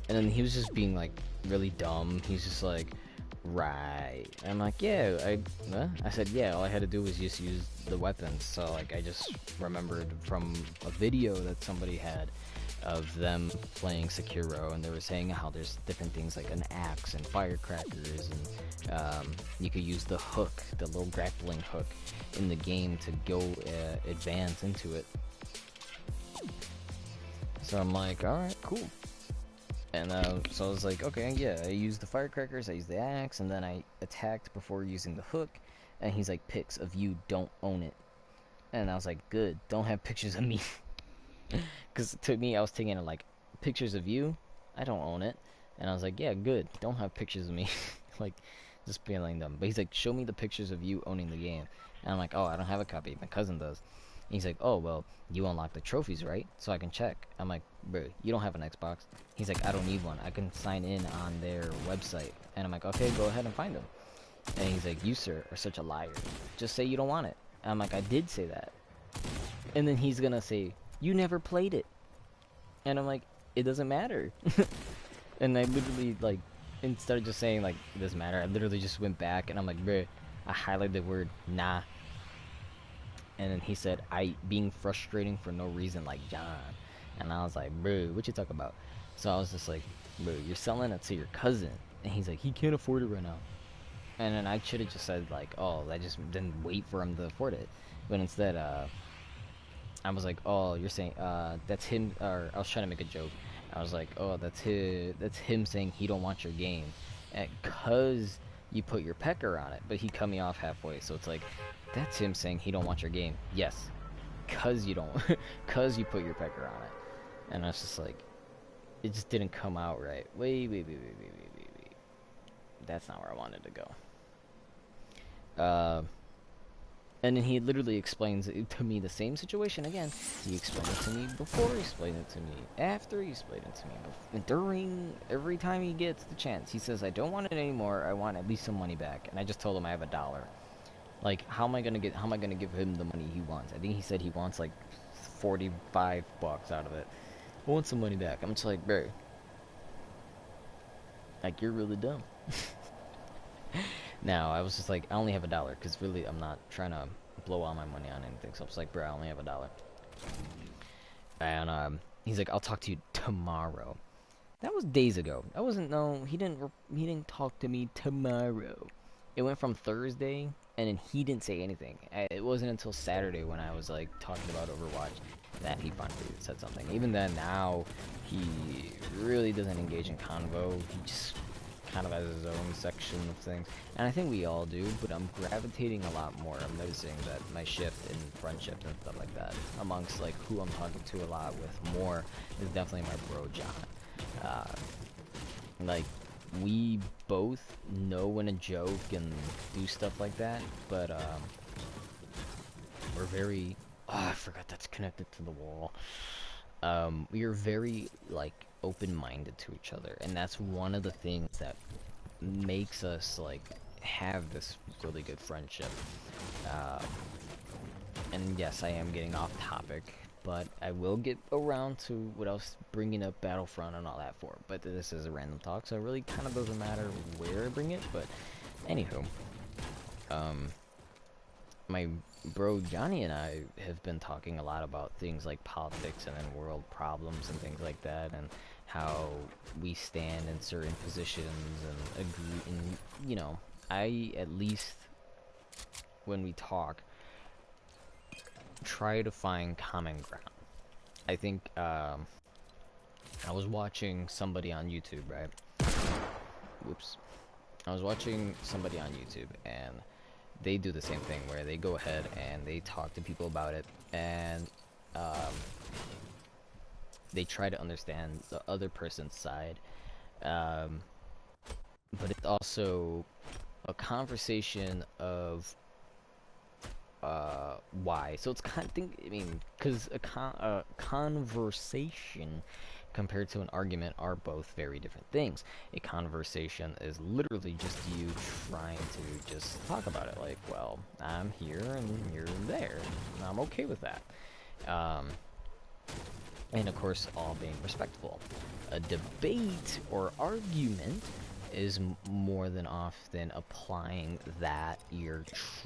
then he was just being, like, really dumb. He's just like, right. And I'm like, yeah, I said, yeah, all I had to do was just use the weapons. So, like, I just remembered from a video that somebody had of them playing Sekiro, and they were saying how there's different things like an axe and firecrackers, and you could use the hook, the little grappling hook in the game to go advance into it. So I'm like, alright, cool. And so I was like, okay, yeah, I used the firecrackers, I used the axe, and then I attacked before using the hook. And he's like, pics of you, don't own it. And I was like, good, don't have pictures of me. Because to me, I was taking it like, pictures of you, I don't own it. And I was like, yeah, good, don't have pictures of me. Like, just feeling them. But he's like, show me the pictures of you owning the game. And I'm like, oh, I don't have a copy, my cousin does. And he's like, oh, well, you unlock the trophies, right? So I can check. I'm like, bro, you don't have an Xbox. He's like, I don't need one. I can sign in on their website. And I'm like, okay, go ahead and find them. And he's like, you, sir, are such a liar. Just say you don't want it. And I'm like, I did say that. And then he's gonna say, you never played it. And I'm like, it doesn't matter. And I literally, like, instead of just saying, like, it doesn't matter, I literally just went back and I'm like, bro, I highlighted the word, nah. And then he said, being frustrating for no reason like John. And I was like, bro, what you talk about? So I was just like, bro, you're selling it to your cousin. And he's like, he can't afford it right now. And then I should have just said, like, oh, I just didn't wait for him to afford it. But instead, I was like, oh, you're saying, that's him, or I was trying to make a joke. I was like, oh, that's him saying he don't want your game. And 'cause you put your pecker on it. But he cut me off halfway, so it's like, that's him saying he don't want your game. Yes, 'cause you don't, 'cause you put your pecker on it. And I was just like, it just didn't come out right. Wait. That's not where I wanted to go. And then he literally explains it to me the same situation again. He explained it to me before he explained it to me, after he explained it to me, and during, every time he gets the chance. He says, I don't want it anymore, I want at least some money back. And I just told him I have $1. Like, how am I gonna give him the money he wants? I think he said he wants like 45 bucks out of it. I want some money back. I'm just like, bro, like, you're really dumb. Now, I was just like, I only have $1, because really, I'm not trying to blow all my money on anything. So I was like, bro, I only have $1. And he's like, I'll talk to you tomorrow. That was days ago. I wasn't, no, he didn't talk to me tomorrow. It went from Thursday, and then he didn't say anything. It wasn't until Saturday when I was like talking about Overwatch that he finally said something. Even then, now he really doesn't engage in convo. He just kind of has his own section of things, and I think we all do. But I'm gravitating a lot more. I'm noticing that my shift in friendships and stuff like that, amongst like who I'm talking to a lot with more, is definitely my bro John. Like, we both know when to joke and do stuff like that, but we're very, oh, I forgot that's connected to the wall. We are very, like, open-minded to each other, and that's one of the things that makes us like have this really good friendship. Uh, and yes, I am getting off topic, but I will get around to what I was bringing up Battlefront and all that for. But this is a random talk, so it really kind of doesn't matter where I bring it. But anywho, my bro Johnny and I have been talking a lot about things like politics and then world problems and things like that, and how we stand in certain positions and agree. And you know, I at least when we talk try to find common ground. I think I was watching somebody on YouTube, right? Whoops. I was watching somebody on YouTube, and they do the same thing where they go ahead and they talk to people about it, and they try to understand the other person's side. But it's also a conversation of why. So it's kind of I mean, because a conversation compared to an argument are both very different things. A conversation is literally just you trying to just talk about it, like, well, I'm here and you're there, and I'm okay with that. And of course, all being respectful. A debate or argument is more than often applying that you're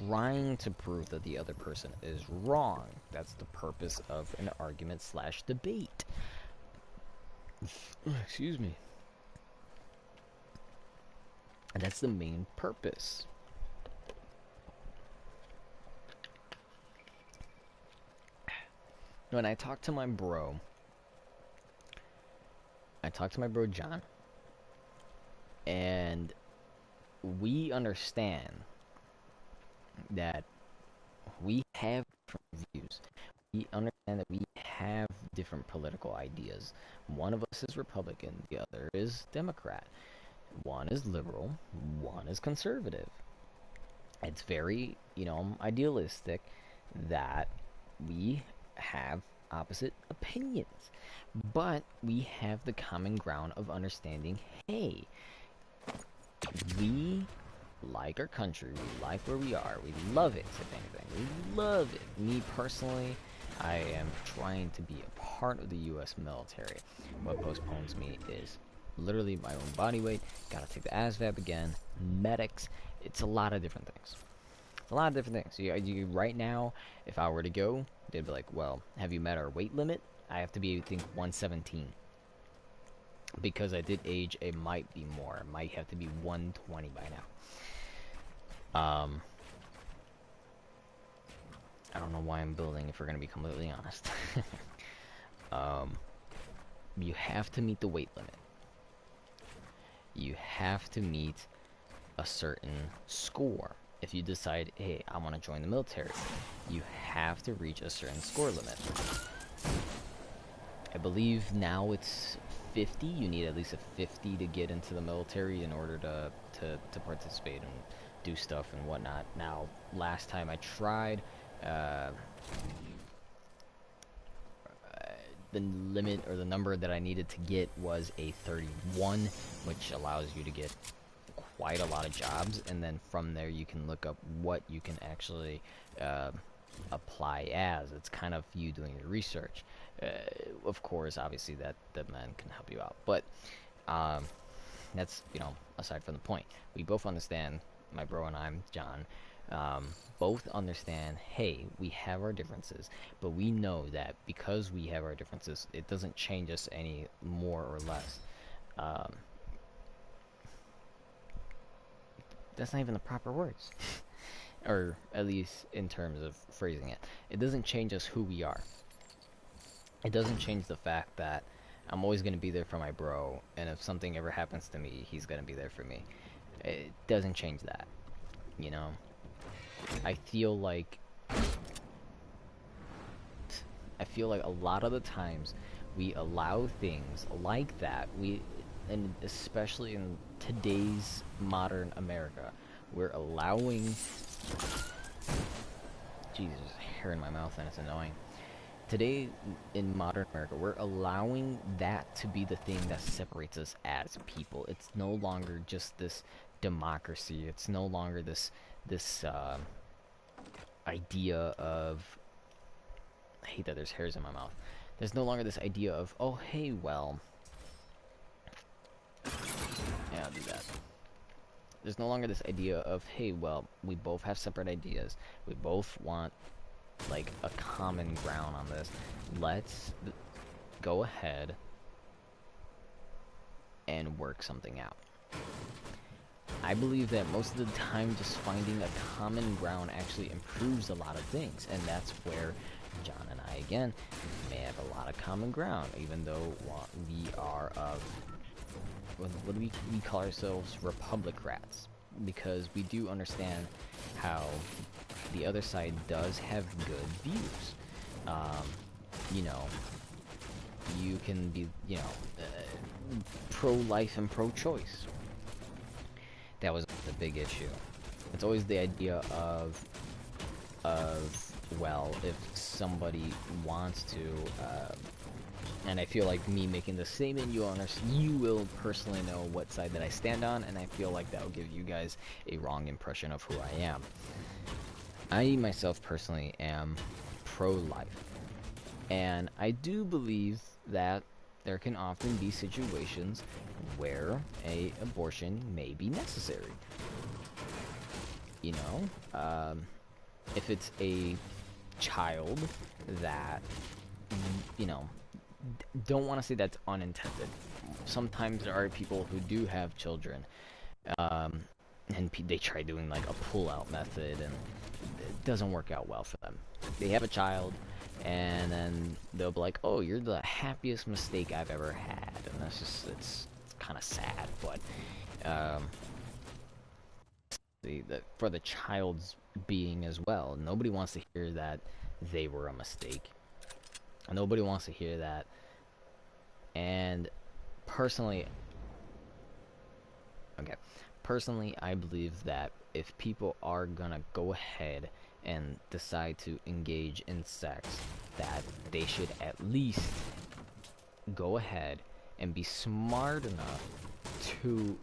trying to prove that the other person is wrong. That's the purpose of an argument slash debate. Excuse me. And that's the main purpose. When I talk to my bro, John, and we understand that we have different views. We understand that we have different political ideas. One of us is Republican, the other is Democrat. One is liberal, one is conservative. It's very, idealistic that we have opposite opinions. But we have the common ground of understanding, hey, we like our country, we like where we are, we love it, if anything. We love it. Me personally, I am trying to be a part of the U.S. military. What postpones me is literally my own body weight, gotta take the ASVAB again, medics, it's a lot of different things. A lot of different things. Right now, if I were to go, they'd be like, well, have you met our weight limit? I have to be, I think, 117. Because I did age, it might be more. It might have to be 120 by now. I don't know why I'm building, if we're going to be completely honest. You have to meet the weight limit. You have to meet a certain score. If you decide, hey, I want to join the military, you have to reach a certain score limit. I believe now it's 50. You need at least a 50 to get into the military in order to participate and do stuff and whatnot. Now, last time I tried, the limit or the number that I needed to get was a 31, which allows you to get quite a lot of jobs, and then from there you can look up what you can actually apply as. It's kind of you doing your research. Of course, obviously that man can help you out, but that's, aside from the point. We both understand, my bro and I'm, John, both understand, hey, we have our differences, but we know that because we have our differences, it doesn't change us any more or less. That's not even the proper words. Or at least in terms of phrasing it. It doesn't change us who we are. It doesn't change the fact that I'm always going to be there for my bro, and if something ever happens to me, he's going to be there for me. It doesn't change that, I feel like a lot of the times we allow things like that. And especially in today's modern America, we're allowing, Jesus, hair in my mouth and it's annoying. Today in modern America, we're allowing that to be the thing that separates us as people. It's no longer just this democracy. It's no longer this idea of, I hate that there's hairs in my mouth. There's no longer this idea of, oh hey, well, yeah, I'll do that. There's no longer this idea of, hey, well, we both have separate ideas. We both want like a common ground on this. Let's go ahead and work something out. I believe that most of the time just finding a common ground actually improves a lot of things, and that's where John and I, again, may have a lot of common ground, even though we are of, what do we call ourselves? Republicrats, because we do understand how the other side does have good views. You know, you can be, pro-life and pro-choice. That was the big issue. It's always the idea of well, if somebody wants to, and I feel like me making the statement, you will personally know what side that I stand on, and I feel like that will give you guys a wrong impression of who I am. I myself personally am pro-life, and I do believe that there can often be situations where a abortion may be necessary. You know, if it's a child that, you know, don't want to say that's unintended. Sometimes there are people who do have children, and they try doing like a pull-out method, and it doesn't work out well for them. They have a child, and then they'll be like, "Oh, you're the happiest mistake I've ever had," and that's just it's kind of sad, but for the child's being as well, nobody wants to hear that they were a mistake. Nobody wants to hear that. And personally, okay, personally, I believe that if people are gonna go ahead and decide to engage in sex, that they should at least go ahead and be smart enough to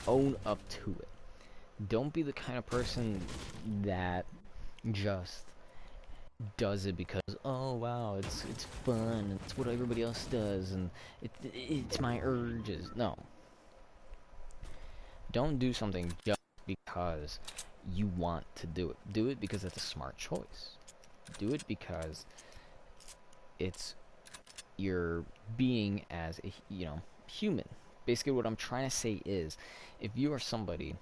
own up to it. Don't be the kind of person that just does it because, oh wow, it's fun, it's what everybody else does, and it's my urges. No, don't do something just because you want to do it. Do it because it's a smart choice. Do it because it's your being as a human. Basically, what I'm trying to say is, if you are somebody,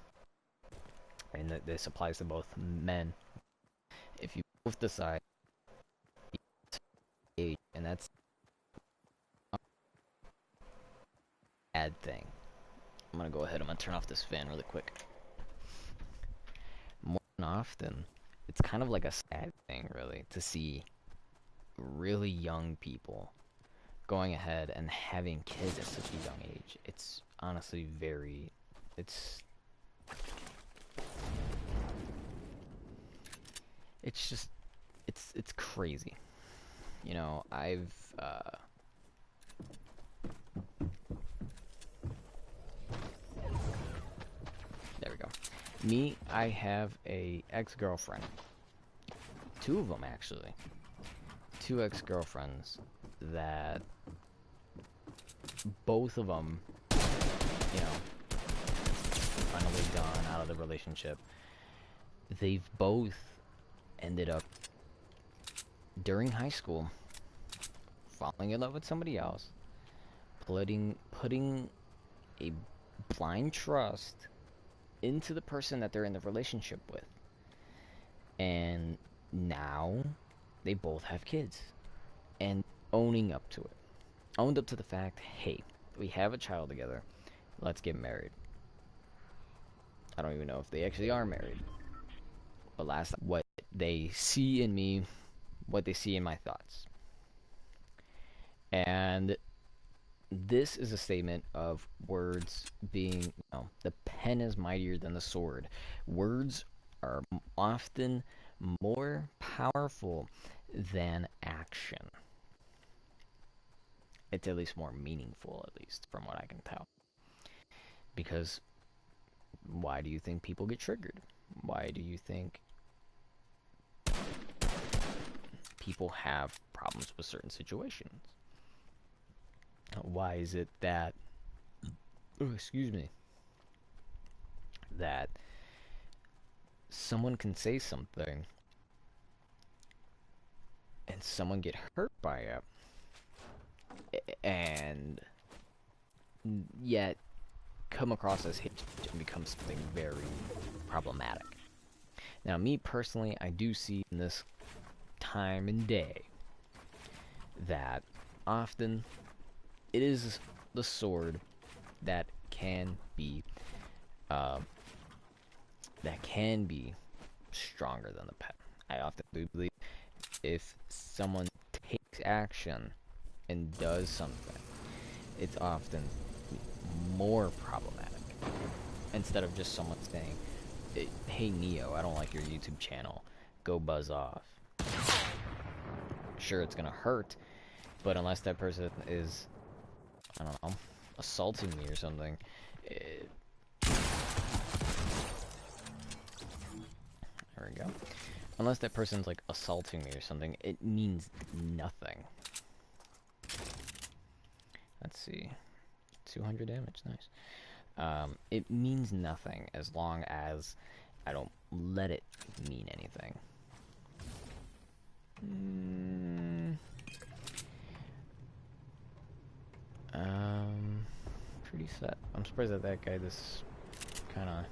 and this applies to both men, if you both decide age, and that's a bad thing. I'm gonna go ahead. I'm gonna turn off this fan really quick. More than often, it's kind of like a sad thing, really, to see really young people going ahead and having kids at such a young age. It's honestly very, it's just, it's crazy. You know, there we go. Me, I have a ex-girlfriend. Two of them, actually. Two ex-girlfriends that both of them, finally gone out of the relationship. They've both ended up, during high school, falling in love with somebody else, putting a blind trust into the person that they're in the relationship with. And now they both have kids. And owning up to it. Owned up to the fact, hey, we have a child together. Let's get married. I don't even know if they actually are married. But what they see in me, what they see in my thoughts. And this is a statement of words being, the pen is mightier than the sword. Words are often more powerful than action. It's at least more meaningful, at least from what I can tell. Because why do you think people get triggered? Why do you think people have problems with certain situations? Why is it that, oh, excuse me, that someone can say something and someone get hurt by it, and yet come across as hate and become something very problematic? Now, me personally, I do see in this time and day that often it is the sword that can be stronger than the pen. I often do believe if someone takes action and does something, it's often more problematic. Instead of just someone saying, "Hey Neo, I don't like your YouTube channel. Go buzz off." Sure, it's gonna hurt, but unless that person is, I don't know, assaulting me or something, there we go. Unless that person's like assaulting me or something, it means nothing. Let's see, 200 damage, nice. It means nothing as long as I don't let it mean anything. Pretty set. I'm surprised that that guy this kind of.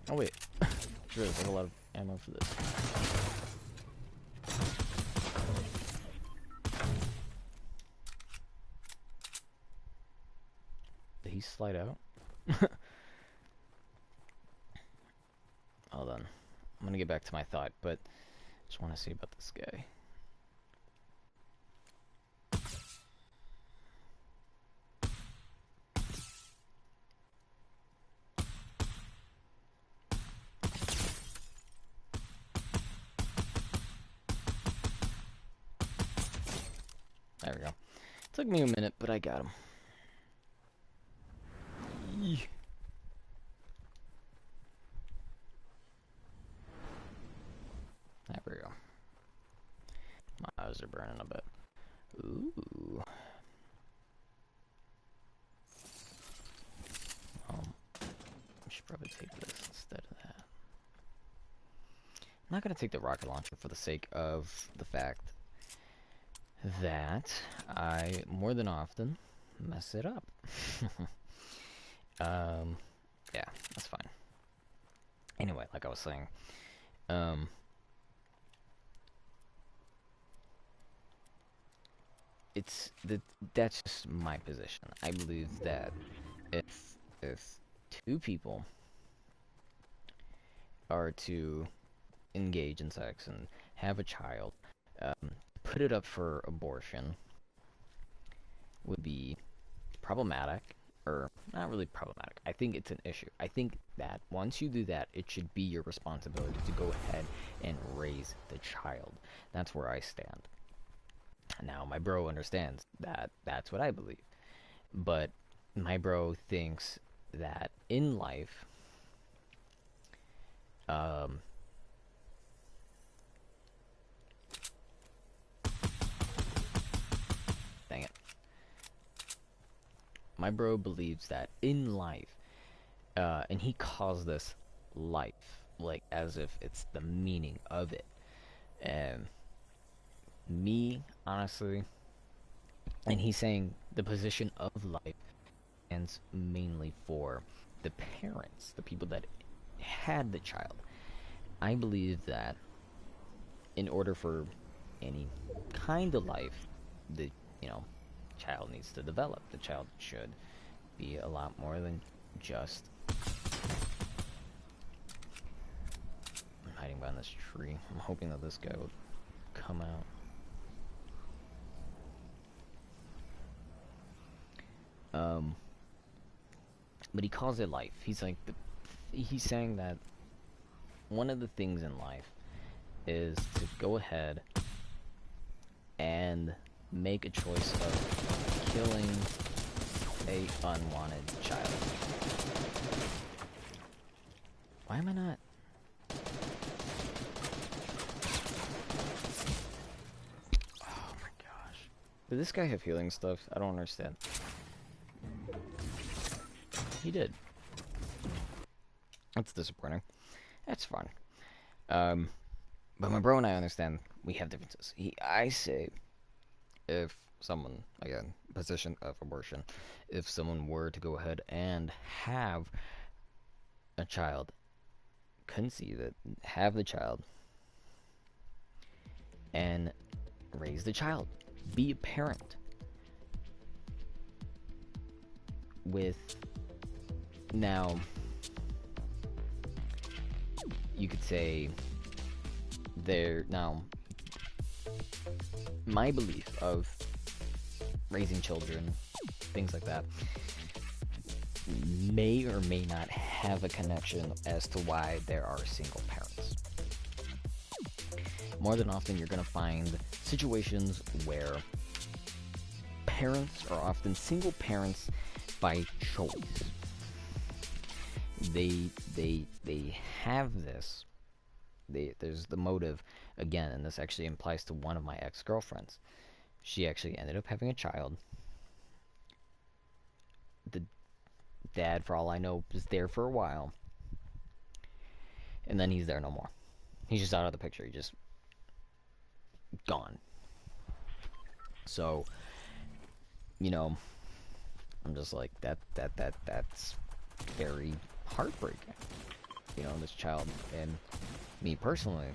Oh wait, sure, there's like a lot of ammo for this. Did he slide out? Hold on. I'm gonna get back to my thought, but just want to see about this guy. There we go. Took me a minute, but I got him. Yee. There we go. My eyes are burning a bit. Ooh. I should probably take this instead of that. I'm not going to take the rocket launcher for the sake of the fact that I, more than often, mess it up. Yeah, that's fine. Anyway, like I was saying, that's just my position. I believe that if two people are to engage in sex and have a child, put it up for abortion would be problematic, or not really problematic. I think it's an issue. I think that once you do that, it should be your responsibility to go ahead and raise the child. That's where I stand. Now, my bro understands that that's what I believe. But my bro thinks that in life, dang it. My bro believes that in life, and he calls this life, like as if it's the meaning of it. And me, honestly, and he's saying the position of life stands mainly for the parents, the people that had the child. I believe that in order for any kind of life, the child needs to develop. The child should be a lot more than just. I'm hiding behind this tree. I'm hoping that this guy would come out. Um, but he calls it life. He's like, he's saying that one of the things in life is to go ahead and make a choice of killing a unwanted child. Why am I not? Oh my gosh. Did this guy have healing stuff? I don't understand. He did. That's disappointing. That's fun. But my bro and I understand we have differences. I say, if someone, again, position of abortion, if someone were to go ahead and have a child, conceive it, have the child, and raise the child, be a parent with, now, you could say, now, my belief of raising children, things like that, may or may not have a connection as to why there are single parents. More than often, you're going to find situations where parents are often single parents by choice. They have this. There's the motive, again, and this actually implies to one of my ex-girlfriends. She actually ended up having a child. The dad, for all I know, was there for a while. And then he's there no more. He's just out of the picture. He's just gone. So, you know, I'm just like, that's very heartbreaking. You know, this child, and me personally,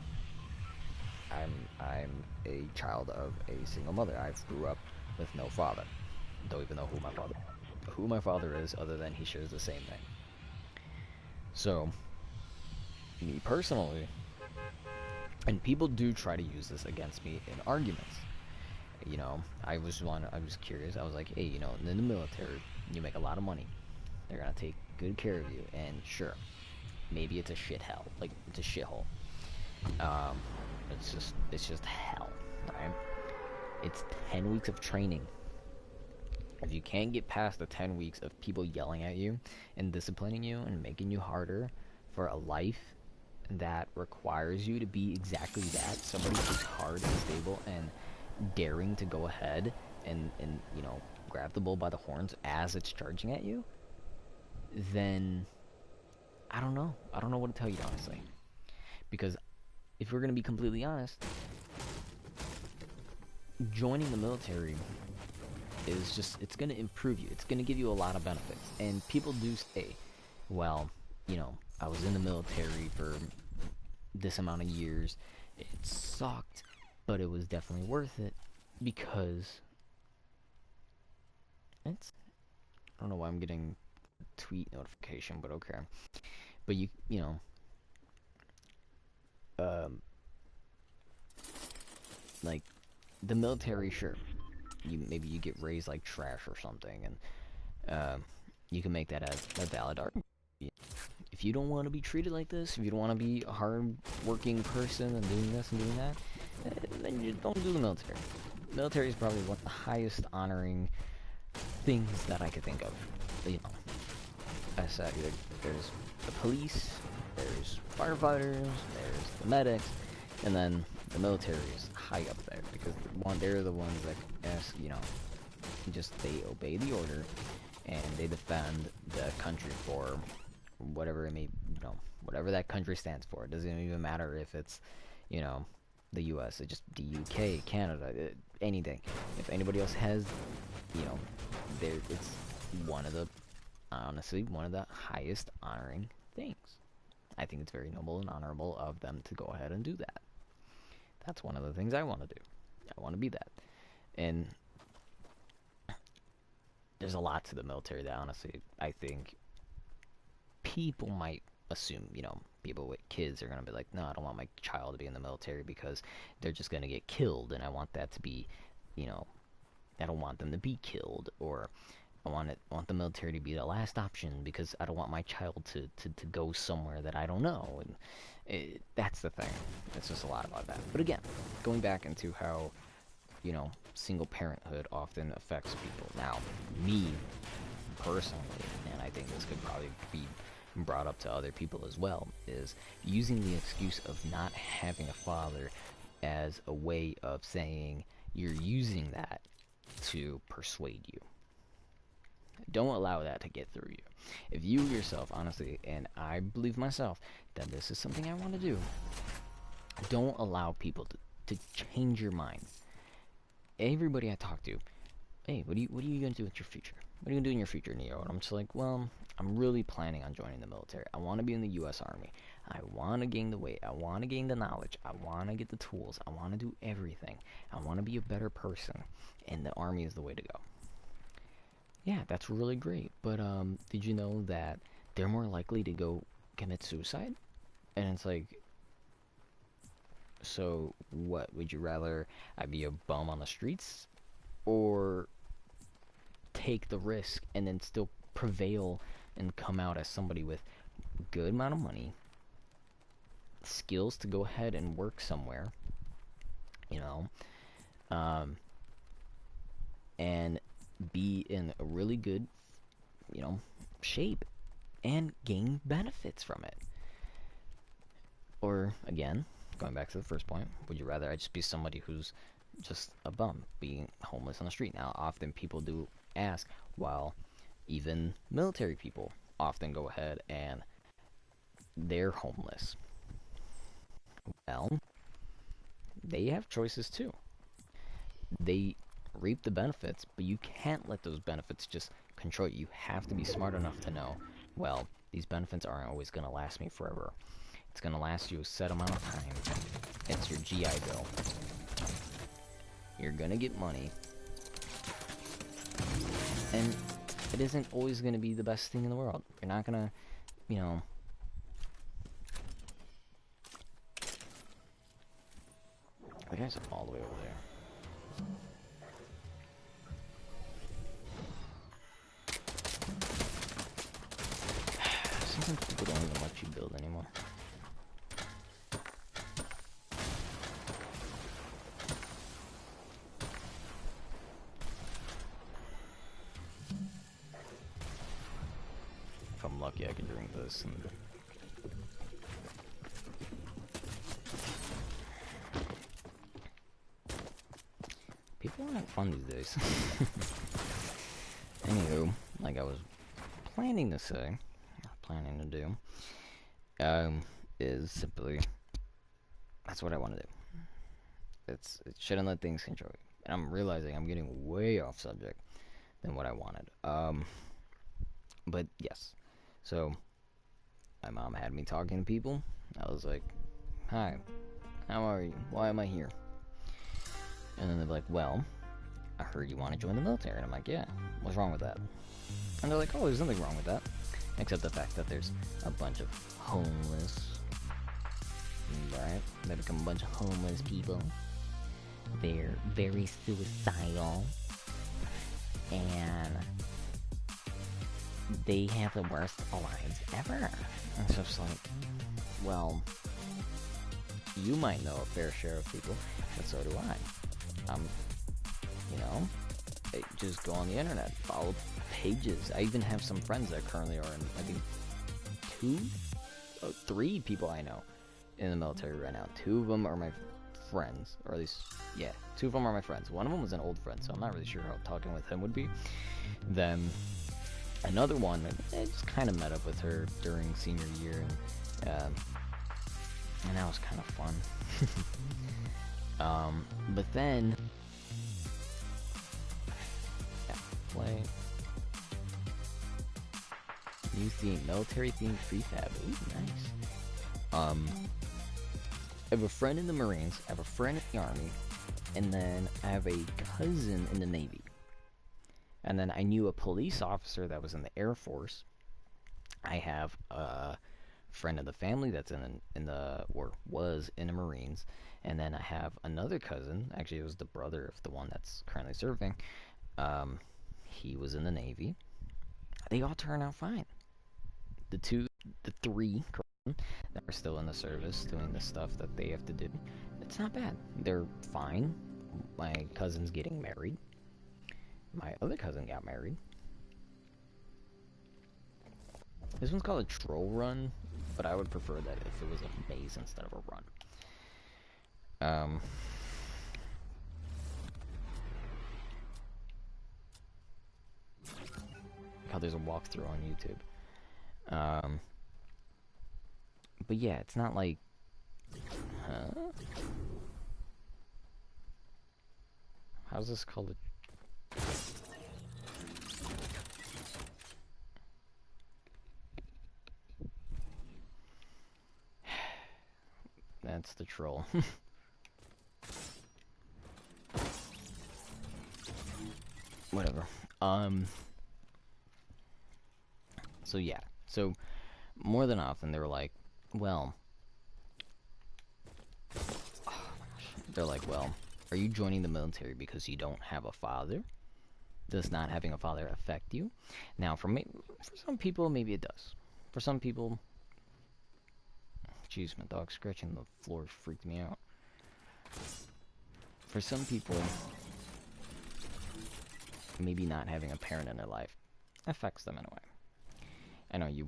I'm a child of a single mother. I grew up with no father. Don't even know who my father is, other than he shares the same name. So, me personally, and people do try to use this against me in arguments. You know, I was curious. I was like, hey, you know, in the military, you make a lot of money. They're gonna take good care of you, and sure, maybe it's a shithole. Like, it's a shithole. It's just hell, right? It's 10 weeks of training. If you can't get past the 10 weeks of people yelling at you and disciplining you and making you harder for a life that requires you to be exactly that, somebody who's hard and stable and daring to go ahead and you know, grab the bull by the horns as it's charging at you, then I don't know. I don't know what to tell you, honestly. Because if we're going to be completely honest, joining the military is just, it's going to improve you. It's going to give you a lot of benefits. And people do say, well, you know, I was in the military for this amount of years. It sucked, but it was definitely worth it because it's, I don't know why I'm getting a tweet notification, but okay. But you know, like, the military, sure, maybe you get raised like trash or something, and you can make that as a valid argument. If you don't want to be treated like this, if you don't want to be a hard-working person and doing this and doing that, then you don't do the military. Military is probably one of the highest honoring things that I could think of. You know, I said, there's the police, there's firefighters, there's the medics, and then the military is high up there because they're the ones that, you know, just they obey the order and they defend the country for whatever it may, you know, whatever that country stands for. It doesn't even matter if it's, you know, the U.S. It's just the U.K., Canada, anything. If anybody else has, you know, it's one of the, honestly, one of the highest honoring things. I think it's very noble and honorable of them to go ahead and do that. That's one of the things I want to do. I want to be that. And there's a lot to the military that, honestly, I think people might assume, you know, people with kids are going to be like, no, I don't want my child to be in the military because they're just going to get killed, and I want that to be, you know, I don't want them to be killed, or I want the military to be the last option because I don't want my child to go somewhere that I don't know. And that's the thing. It's just a lot about that. But again, going back into how, single parenthood often affects people. Now, me, personally, and I think this could probably be brought up to other people as well, is using the excuse of not having a father as a way of saying you're using that to persuade you. Don't allow that to get through you. If you yourself, honestly, and I believe myself, that this is something I want to do, don't allow people to change your mind. Everybody I talk to, hey, what are you going to do with your future? What are you going to do in your future, Neo? And I'm just like, well, I'm really planning on joining the military. I want to be in the U.S. Army. I want to gain the weight. I want to gain the knowledge. I want to get the tools. I want to do everything. I want to be a better person. And the Army is the way to go. Yeah, that's really great. But did you know that they're more likely to go commit suicide? And it's like, so what? Would you rather I be a bum on the streets, or take the risk and then still prevail and come out as somebody with good amount of money, skills to go ahead and work somewhere, um, and be in a really good, shape and gain benefits from it? Or, again, going back to the first point, would you rather I just be somebody who's just a bum, being homeless on the street? Now, often people do ask, while even military people often go ahead and they're homeless. Well, they have choices too. They reap the benefits, but you can't let those benefits just control you. You have to be smart enough to know, well, these benefits aren't always going to last me forever. It's going to last you a set amount of time. It's your GI Bill. You're going to get money. And it isn't always going to be the best thing in the world. You're not going to, the guy's all the way over there. Sometimes people don't even let you build anymore. If I'm lucky, I can drink this. And people aren't fun these days. Anywho, like I was planning to say, or planning to do, is simply, that's what I want to do. It shouldn't let things control you. And I'm realizing I'm getting way off subject than what I wanted. But yes. So, my mom had me talking to people. I was like, hi, how are you? Why am I here? And then they're like, well, I heard you want to join the military. And I'm like, yeah, what's wrong with that? And they're like, oh, there's nothing wrong with that. Except the fact that there's a bunch of homeless, right? They become a bunch of homeless people. They're very suicidal. And they have the worst lives ever. And it's just like, well, you might know a fair share of people, but so do I. Just go on the internet, follow pages. I even have some friends that currently are in, I think, 3 people I know in the military right now. 2 of them are my friends, or at least, yeah, 2 of them are my friends. One of them was an old friend, so I'm not really sure how talking with him would be. Then another one, I just kind of met up with her during senior year, and that was kind of fun. But then, yeah, play new theme, military themed prefab. Ooh, nice. I have a friend in the Marines, I have a friend in the Army, and then I have a cousin in the Navy. And then I knew a police officer that was in the Air Force. I have a friend of the family that's was in the Marines. And then I have another cousin, actually it was the brother of the one that's currently serving. he was in the Navy. They all turn out fine. The three that are still in the service doing the stuff that they have to do, it's not bad. They're fine. My cousin's getting married. My other cousin got married. This one's called a troll run, but I would prefer that if it was a maze instead of a run. How there's a walkthrough on YouTube. But yeah, it's not like... Huh? How's this called a... That's the troll. Whatever. So yeah. So, more than often, they were like, well... Oh my gosh. They're like, well, are you joining the military because you don't have a father? Does not having a father affect you? Now, for some people, maybe it does. For some people... Jeez, my dog scratching the floor freaked me out. For some people, maybe not having a parent in their life affects them in a way. I know you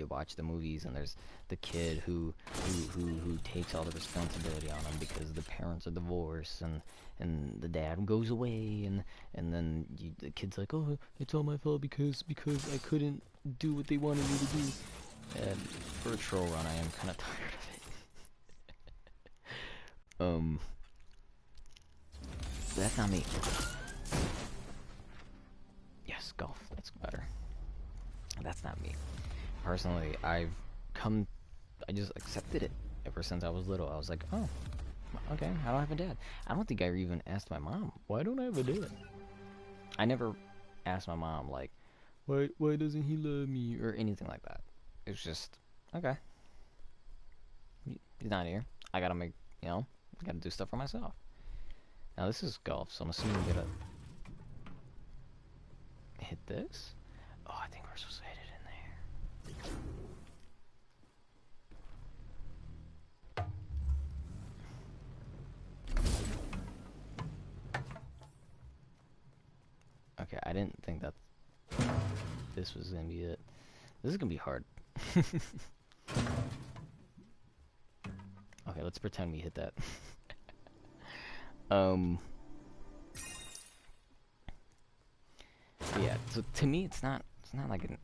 watch the movies and there's the kid who takes all the responsibility on him because the parents are divorced and the dad goes away and then the kid's like, oh, it's all my fault because I couldn't do what they wanted me to do. And for a troll run, I am kind of tired of it. That's not me. Yes, golf. That's better. That's not me. Personally, I just accepted it ever since I was little. I was like, oh, okay, I don't have a dad. I don't think I even asked my mom, why don't I have a dad? I never asked my mom, like, why doesn't he love me, or anything like that. It's just, okay. He's not here. I gotta I gotta do stuff for myself. Now this is golf, so I'm assuming we gotta hit this. Oh, I think we're supposed to hit it in there. Okay, I didn't think that this was gonna be it. This is gonna be hard. Okay, let's pretend we hit that. Yeah, so to me it's not like an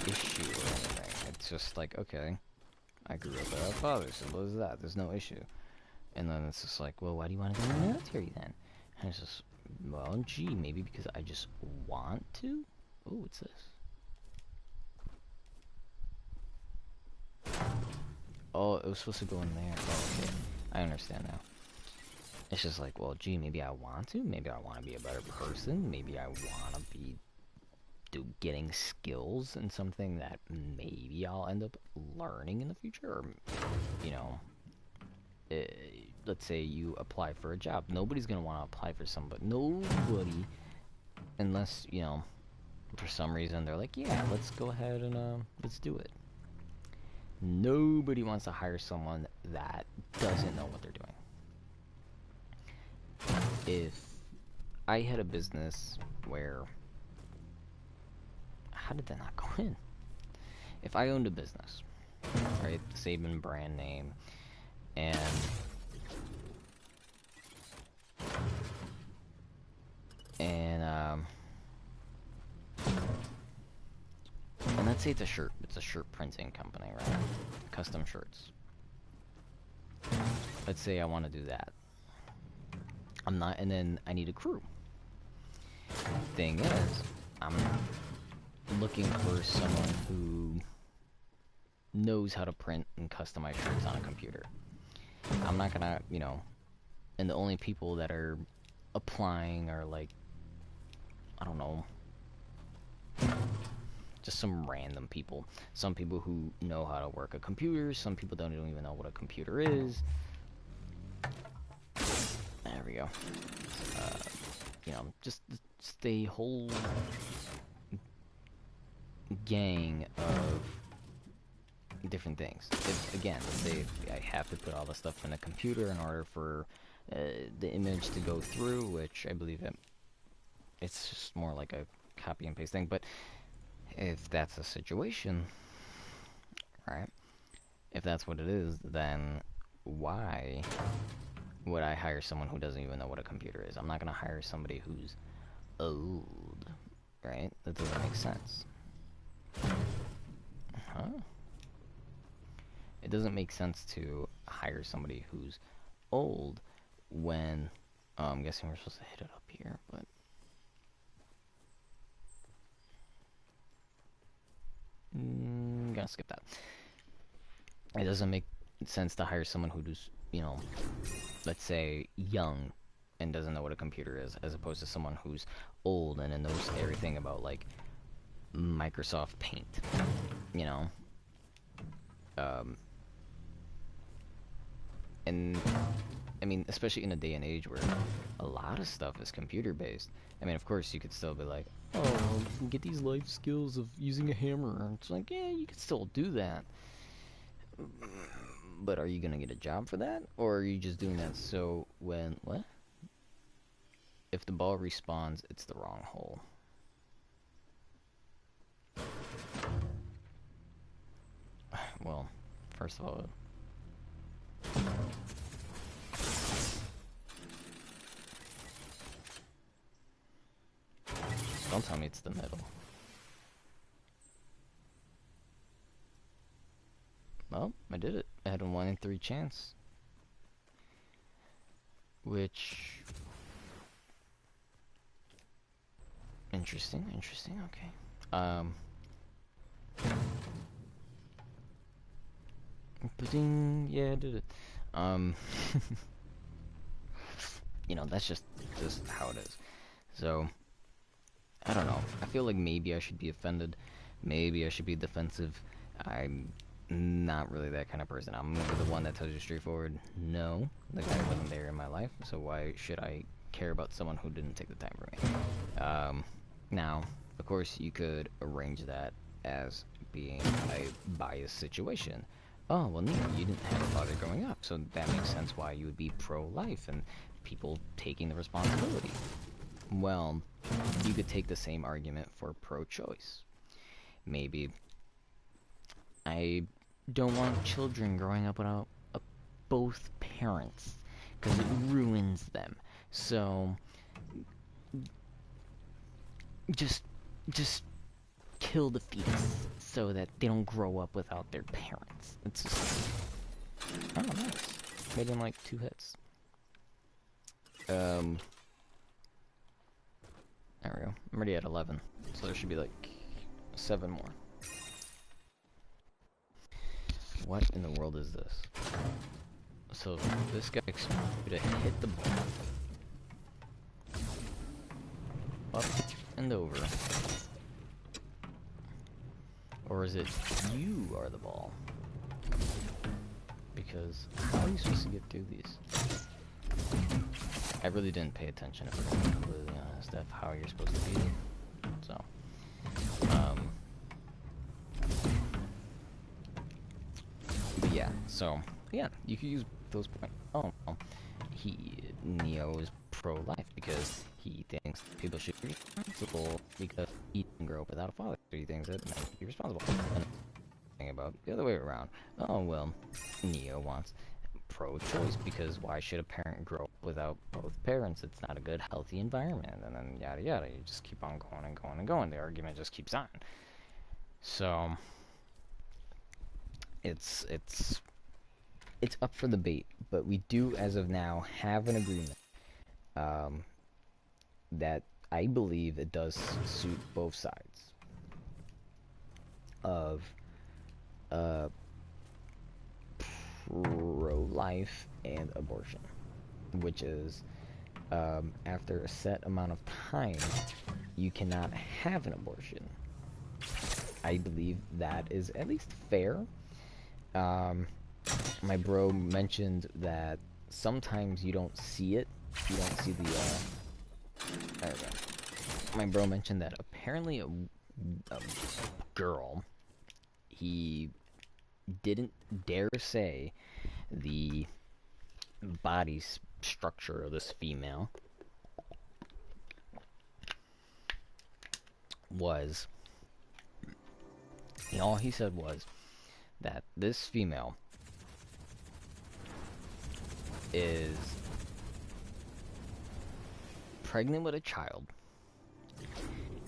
issue or anything. It's just like, okay, I grew up without a father, so what is that? There's no issue. And then it's just like, well, why do you want to go in the military then? And it's just, well, gee, maybe because I just want to? Ooh, what's this? Oh, it was supposed to go in there. Oh, okay. I understand now. It's just like, well, gee, maybe I want to. Maybe I want to be a better person. Maybe I want to be getting skills in something that maybe I'll end up learning in the future. Or, let's say you apply for a job. Nobody's going to want to apply for somebody. Nobody, unless, for some reason they're like, yeah, let's go ahead and let's do it. Nobody wants to hire someone that doesn't know what they're doing. If I had a business where... How did that not go in? If I owned a business, right, the Zabin brand name, and let's say it's a shirt printing company, right? Custom shirts. Let's say I want to do that. And then I need a crew. Thing is, I'm looking for someone who knows how to print and customize shirts on a computer. I'm not gonna, and the only people that are applying are like, I don't know, just some random people. Some people who know how to work a computer, some people don't even know what a computer is. There we go. you know, just a whole gang of different things. Again, let's say I have to put all the stuff in a computer in order for the image to go through, which I believe it's just more like a copy and paste thing. But if that's a situation, right? If that's what it is, then why would I hire someone who doesn't even know what a computer is? I'm not gonna hire somebody who's old, right? That doesn't make sense. Huh? It doesn't make sense to hire somebody who's old when I'm guessing we're supposed to hit it up here, but gonna skip that. It doesn't make sense to hire someone who's, you know, let's say young and doesn't know what a computer is, as opposed to someone who's old and knows everything about like Microsoft Paint, you know. And I mean, especially in a day and age where a lot of stuff is computer based. I mean, of course, you could still be like, oh, get these life skills of using a hammer. It's like, yeah, you could still do that. But are you gonna get a job for that, or are you just doing that so when what? If the ball respawns, it's the wrong hole. Well, first of all, don't tell me it's the middle. Well, I did it. I had a 1 in 3 chance. Which... Interesting, okay. Yeah, I did it. You know, that's just how it is. So, I don't know. I feel like maybe I should be offended. Maybe I should be defensive. I'm not really that kind of person. I'm the one that tells you straightforward, no, the guy wasn't there in my life, so why should I care about someone who didn't take the time for me? Now, of course, you could arrange that as being a biased situation. Oh, well, Neil, you didn't have a father growing up, so that makes sense why you would be pro-life and people taking the responsibility. Well, you could take the same argument for pro-choice. Maybe I don't want children growing up without both parents, because it ruins them. So, just kill the fetus so that they don't grow up without their parents. It's just, oh, nice. Made him like 2 hits. There we go. I'm already at 11, so there should be like 7 more. What in the world is this? So this guy expects you to hit the ball up and over, or is it you are the ball? Because how are you supposed to get through these? I really didn't pay attention, if I'm completely honest, of how you're supposed to beat it. So, but yeah, so, yeah, you can use those points. Oh, Neo is pro-life because he thinks people should be responsible because he didn't grow up without a father, so he thinks that men should be responsible. And thing about the other way around, oh, well, Neo wants pro-choice because why should a parent grow up without both parents? It's not a good, healthy environment, and then yada yada. You just keep on going and going and going. The argument just keeps on. So it's up for debate, but we do, as of now, have an agreement that I believe it does suit both sides of pro-life and abortion, which is after a set amount of time you cannot have an abortion. I believe that is at least fair. My bro mentioned that sometimes you don't see it. You don't see my bro mentioned that apparently a girl, he didn't dare say the body structure of this female was, all he said was that this female is pregnant with a child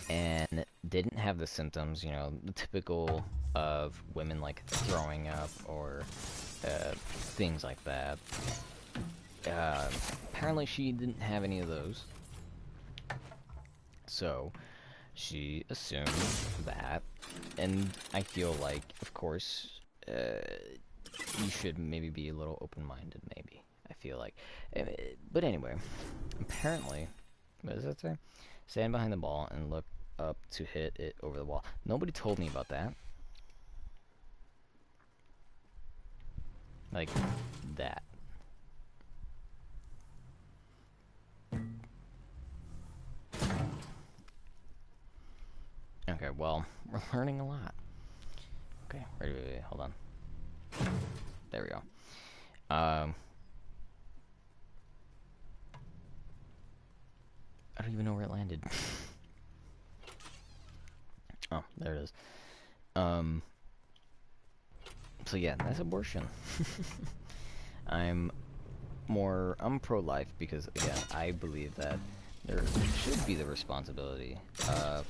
and didn't have the symptoms, the typical of women like throwing up or things like that. Apparently she didn't have any of those. So she assumed that, and I feel like, of course, you should maybe be a little open-minded, maybe. I feel like. But anyway, apparently, what does that say? Stand behind the ball and look up to hit it over the wall. Nobody told me about that. Like, that. Okay, well, we're learning a lot. Okay, wait, hold on. There we go. I don't even know where it landed. Oh, there it is. So yeah, that's abortion. I'm pro-life because, again, I believe that there should be the responsibility of,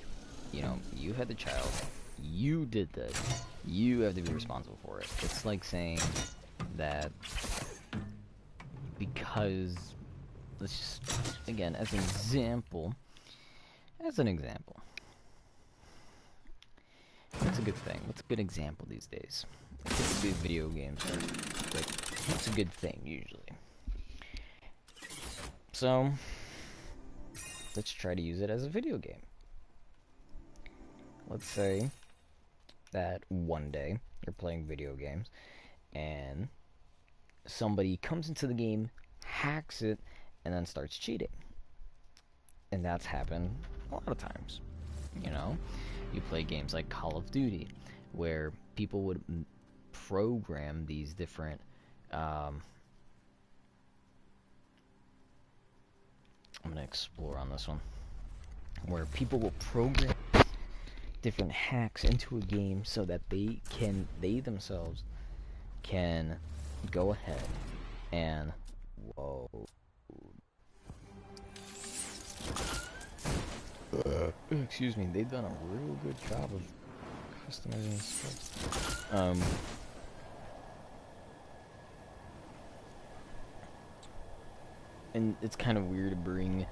you had the child, you did this, you have to be responsible for it. It's like saying that because, let's just, again, as an example, what's a good thing? What's a good example these days? Typically video games are, like, what's a good thing, usually? So, let's try to use it as a video game. Let's say that one day you're playing video games and somebody comes into the game, hacks it, and then starts cheating. And that's happened a lot of times. You play games like Call of Duty, where people would program these different I'm gonna explore on this one, where people will program different hacks into a game so that they themselves can go ahead and, whoa, excuse me, they've done a real good job of customizing stuff. And it's kind of weird to bring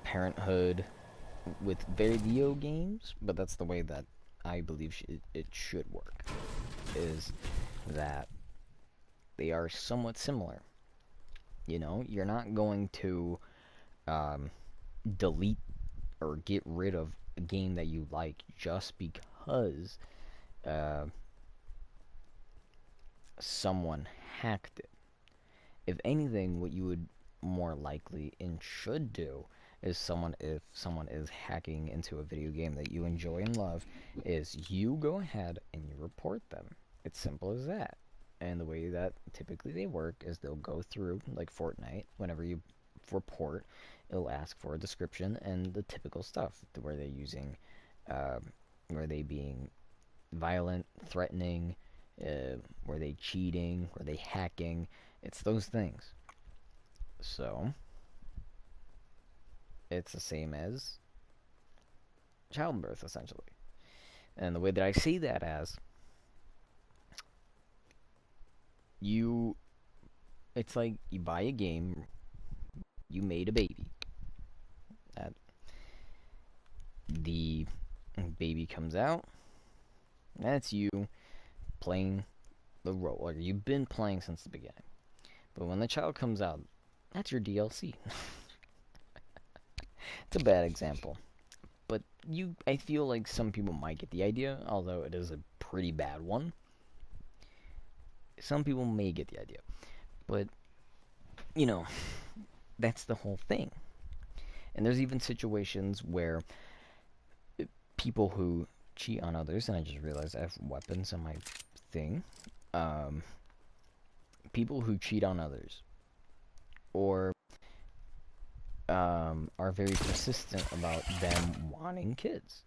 parenthood with video games, but that's the way that I believe it should work, is that they are somewhat similar. You're not going to delete or get rid of a game that you like just because someone hacked it. If anything, what you would more likely and should do is if someone is hacking into a video game that you enjoy and love, is you go ahead and you report them. It's simple as that. And the way that typically they work is they'll go through, like Fortnite, whenever you report, it'll ask for a description and the typical stuff. Were they using, were they being violent, threatening, were they cheating, were they hacking? It's those things. So, it's the same as childbirth, essentially. And the way that I see that as, it's like you buy a game, you made a baby. The baby comes out, that's you playing the role, or you've been playing since the beginning. But when the child comes out, that's your DLC. It's a bad example, but I feel like some people might get the idea, although it is a pretty bad one. Some people may get the idea, but that's the whole thing. And there's even situations where people who cheat on others, and I just realized I have weapons on my thing. Um, People who cheat on others or are very persistent about them wanting kids.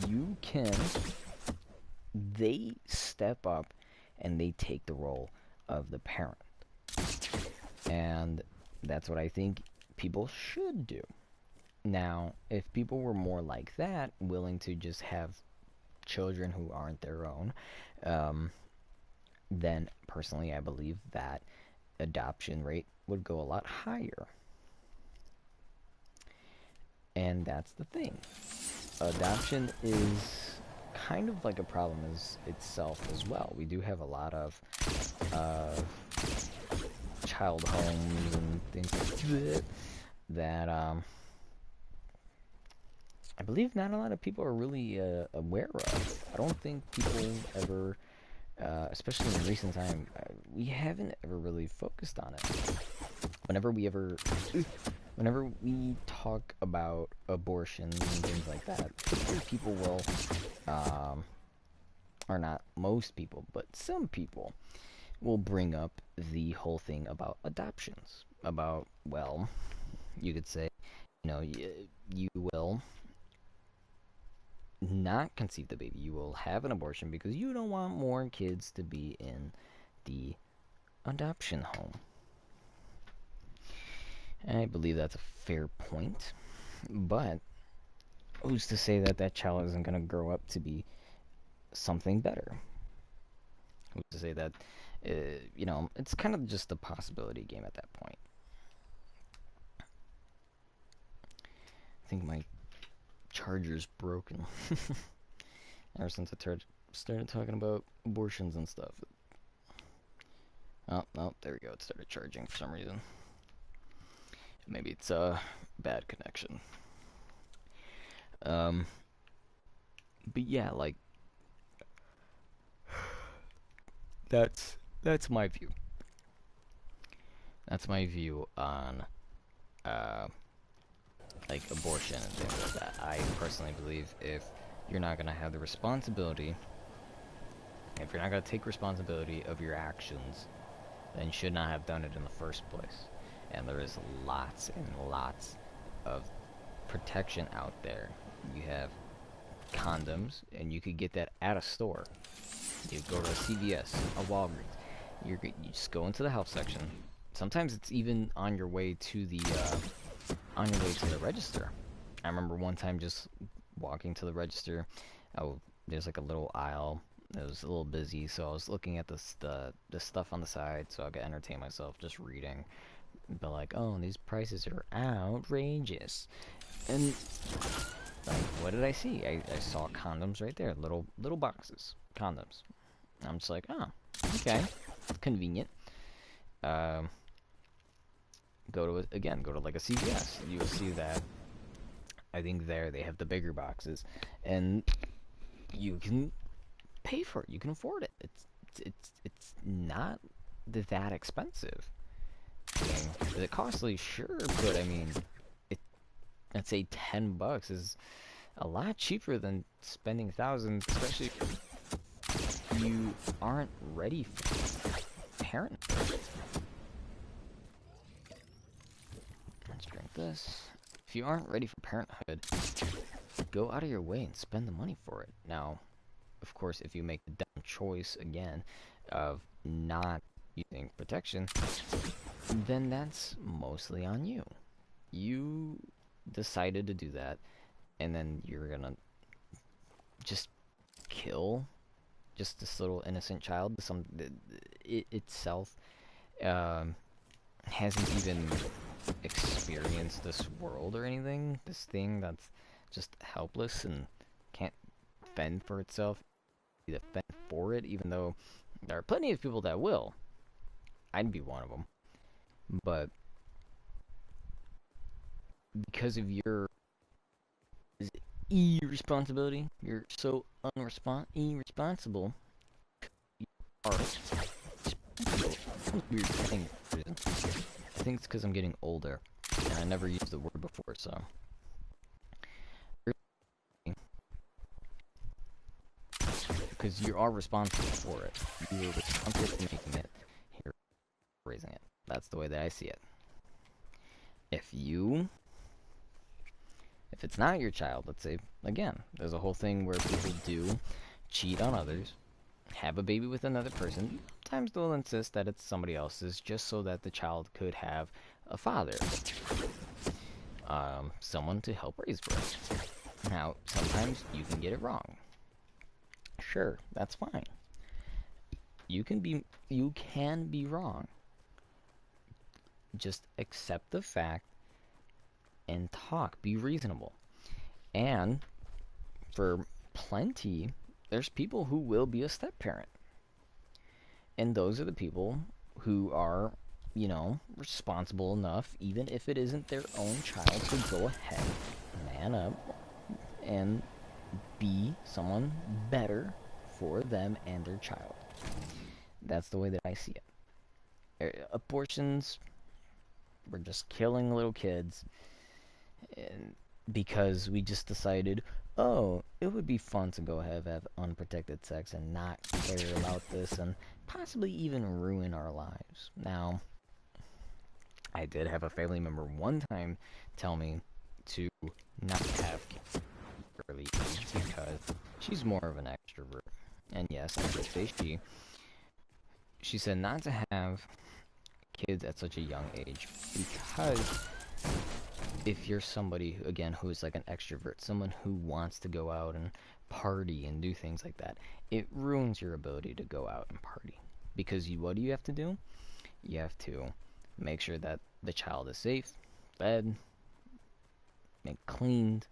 You can, they step up and they take the role of the parent. And that's what I think people should do. Now, if people were more like that, willing to just have children who aren't their own, then personally I believe that adoption rate would go a lot higher. And that's the thing. Adoption is kind of like a problem as itself as well. We do have a lot of child homes and things like that I believe not a lot of people are really aware of. I don't think people ever, especially in recent time, we haven't ever really focused on it. Whenever we talk about abortions and things like that, typically people will, or not most people, but some people will bring up the whole thing about adoptions. About, well, you could say, you will not conceive the baby. You will have an abortion because you don't want more kids to be in the adoption home. And I believe that's a fair point, but who's to say that that child isn't going to grow up to be something better? Who's to say that, it's kind of just a possibility game at that point. I think my charger's broken. Ever since I started talking about abortions and stuff. Oh, there we go. It started charging for some reason. Maybe it's a bad connection. But yeah, like that's my view. That's my view on like abortion and things like that. I personally believe if you're not gonna have the responsibility, if you're not gonna take responsibility of your actions, then you should not have done it in the first place. And there is lots and lots of protection out there. You have condoms, and you could get that at a store. You go to a CVS, a Walgreens. You just go into the health section. Sometimes it's even on your way to the register. I remember one time just walking to the register. There's like a little aisle. It was a little busy, so I was looking at the stuff on the side, so I could entertain myself just reading. But like, oh, these prices are outrageous. And like, what did I see? I saw condoms right there, little boxes, condoms. I'm just like, oh, okay, convenient. Go to like a CVS. You'll see that. I think there they have the bigger boxes, and you can pay for it. You can afford it. It's not that expensive. I mean, is it costly? Sure, but I mean, I'd say $10 is a lot cheaper than spending thousands, especially if you aren't ready for parenthood. Let's drink this. If you aren't ready for parenthood, go out of your way and spend the money for it. Now, of course, if you make the dumb choice again of not using protection, then that's mostly on you. You decided to do that, and then you're gonna just kill just this little innocent child. It itself hasn't even experienced this world or anything. This thing that's just helpless and can't fend for itself, either fend for it, even though there are plenty of people that will. I'd be one of them. But because of your irresponsibility, you're so irresponsible, you are weird thing. I think it's because I'm getting older, and I never used the word before, so. Because you are responsible for it. You are responsible for making it. Here, raising it. That's the way that I see it. If it's not your child, let's say, again, there's a whole thing where people do cheat on others, have a baby with another person. Sometimes they'll insist that it's somebody else's just so that the child could have a father. Someone to help raise for it. Now, sometimes you can get it wrong. Sure, that's fine. You can be wrong. Just accept the fact and talk. Be reasonable. And for plenty, there's people who will be a step parent. And those are the people who are, responsible enough, even if it isn't their own child, to go ahead, man up, and be someone better for them and their child. That's the way that I see it. Abortions, we're just killing little kids, and because we just decided, oh, it would be fun to go have unprotected sex and not care about this and possibly even ruin our lives. Now, I did have a family member one time tell me to not have kids early age because she's more of an extrovert. And yes, I would say she said not to have kids at such a young age because if you're somebody, again, who's like an extrovert, someone who wants to go out and party and do things like that, it ruins your ability to go out and party. Because what do you have to do? You have to make sure that the child is safe, fed, and cleaned,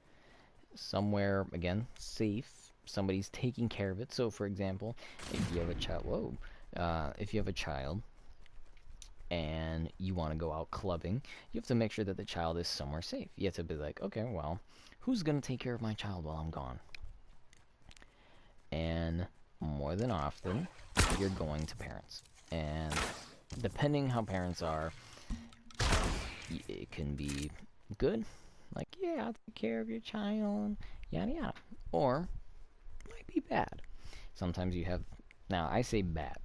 somewhere, again, safe. Somebody's taking care of it. So, for example, if you have a child, if you have a child and you want to go out clubbing, you have to make sure that the child is somewhere safe. You have to be like, okay, well, who's going to take care of my child while I'm gone? And more than often, you're going to parents. And depending how parents are, it can be good. Like, yeah, I'll take care of your child, yada yada. Or, it might be bad. Sometimes you have, now I say bad,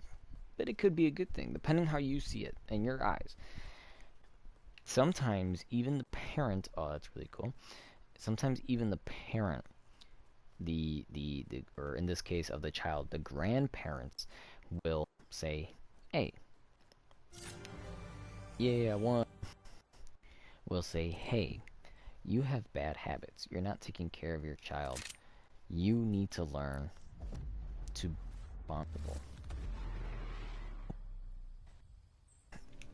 but it could be a good thing, depending how you see it in your eyes. Sometimes even the parent, oh, that's really cool. Sometimes even the parent, or in this case of the child, the grandparents will say, hey, yeah, one will say, hey, you have bad habits. You're not taking care of your child. You need to learn to be responsible.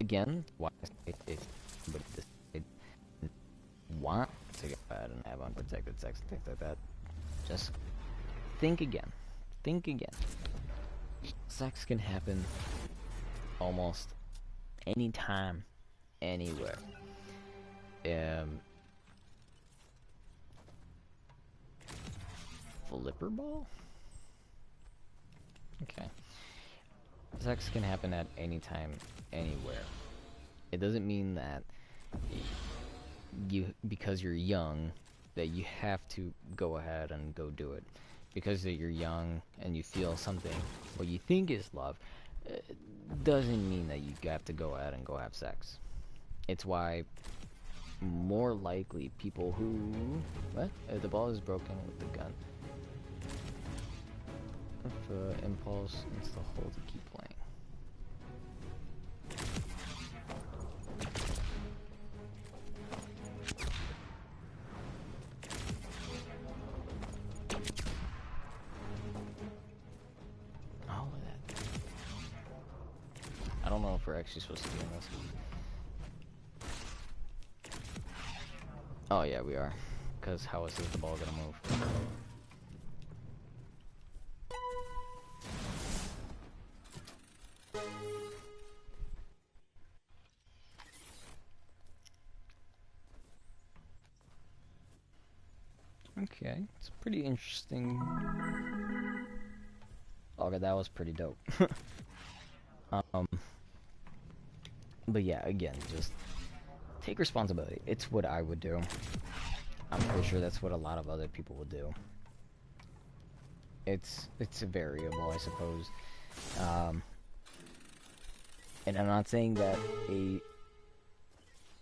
Again, why if somebody decides want to go out and have unprotected sex and things like that, just think again. Think again. Sex can happen almost anytime, anywhere. Flipper ball? Okay. Sex can happen at any time, anywhere. It doesn't mean that because you're young, that you have to go ahead and go do it. Because that you're young and you feel something, what you think is love, doesn't mean that you have to go out and go have sex. It's why more likely people who... What? The ball is broken with the gun. If impulse needs to hold to keep playing. All of that. I don't know if we're actually supposed to be in this. Oh yeah, we are. Because how else is the ball gonna move? Okay, it's pretty interesting. Okay, that was pretty dope. But yeah, again, just take responsibility. It's what I would do. I'm pretty sure that's what a lot of other people would do. It's a variable, I suppose. Um, and I'm not saying that a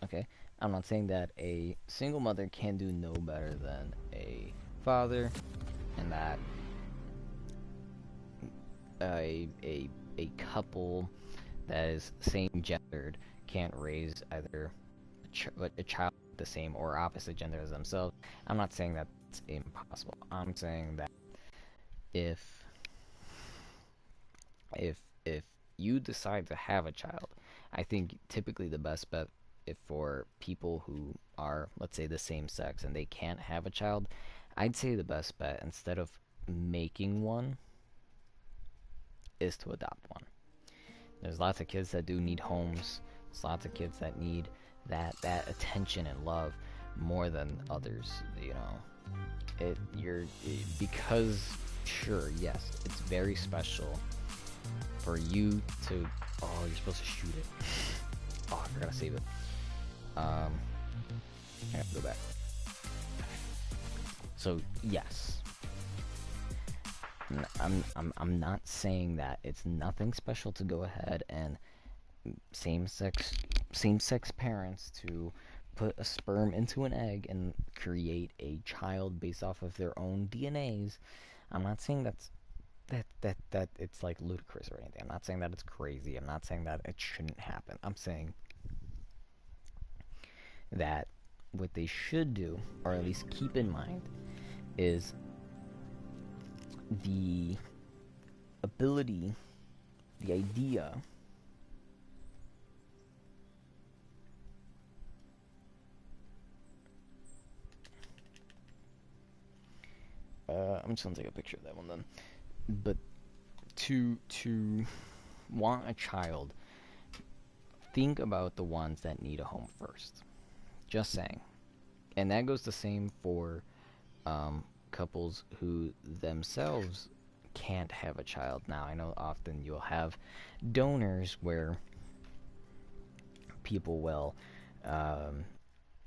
okay, I'm not saying that a single mother can do no better than a father, and that a couple that is same gendered can't raise either a child the same or opposite gender as themselves. I'm not saying that's impossible. I'm saying that if if you decide to have a child, I think typically the best bet, if for people who are, let's say, the same sex and they can't have a child, I'd say the best bet, instead of making one, is to adopt one. There's lots of kids that do need homes. There's lots of kids that need that attention and love more than others. You know, because sure, yes, it's very special for you to. Oh, you're supposed to shoot it. Oh, I forgot to save it. I have to go back. So yes, I'm not saying that it's nothing special to go ahead and same sex parents to put a sperm into an egg and create a child based off of their own DNAs. I'm not saying that it's like ludicrous or anything. I'm not saying that it's crazy. I'm not saying that it shouldn't happen. I'm saying that what they should do, or at least keep in mind, is the ability, the idea I'm just gonna take a picture of that one then. But to want a child, think about the ones that need a home first. Just saying. And that goes the same for couples who themselves can't have a child. Now, I know often you'll have donors where people will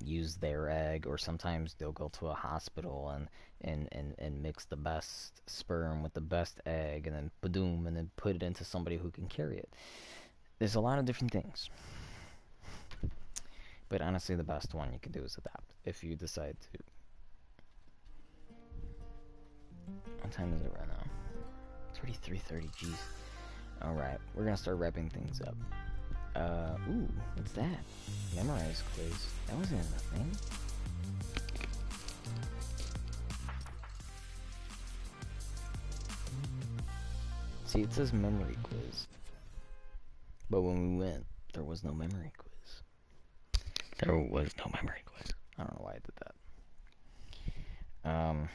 use their egg, or sometimes they'll go to a hospital and mix the best sperm with the best egg, and then badoom, and then put it into somebody who can carry it. There's a lot of different things. But honestly, the best one you can do is adopt, if you decide to. What time is it right now? It's already 3:30, jeez. Alright, we're gonna start wrapping things up. Ooh, what's that? Memorize quiz. That wasn't in the thing. See, it says memory quiz. But when we went, there was no memory quiz. There was no memory quiz. I don't know why I did that. I'm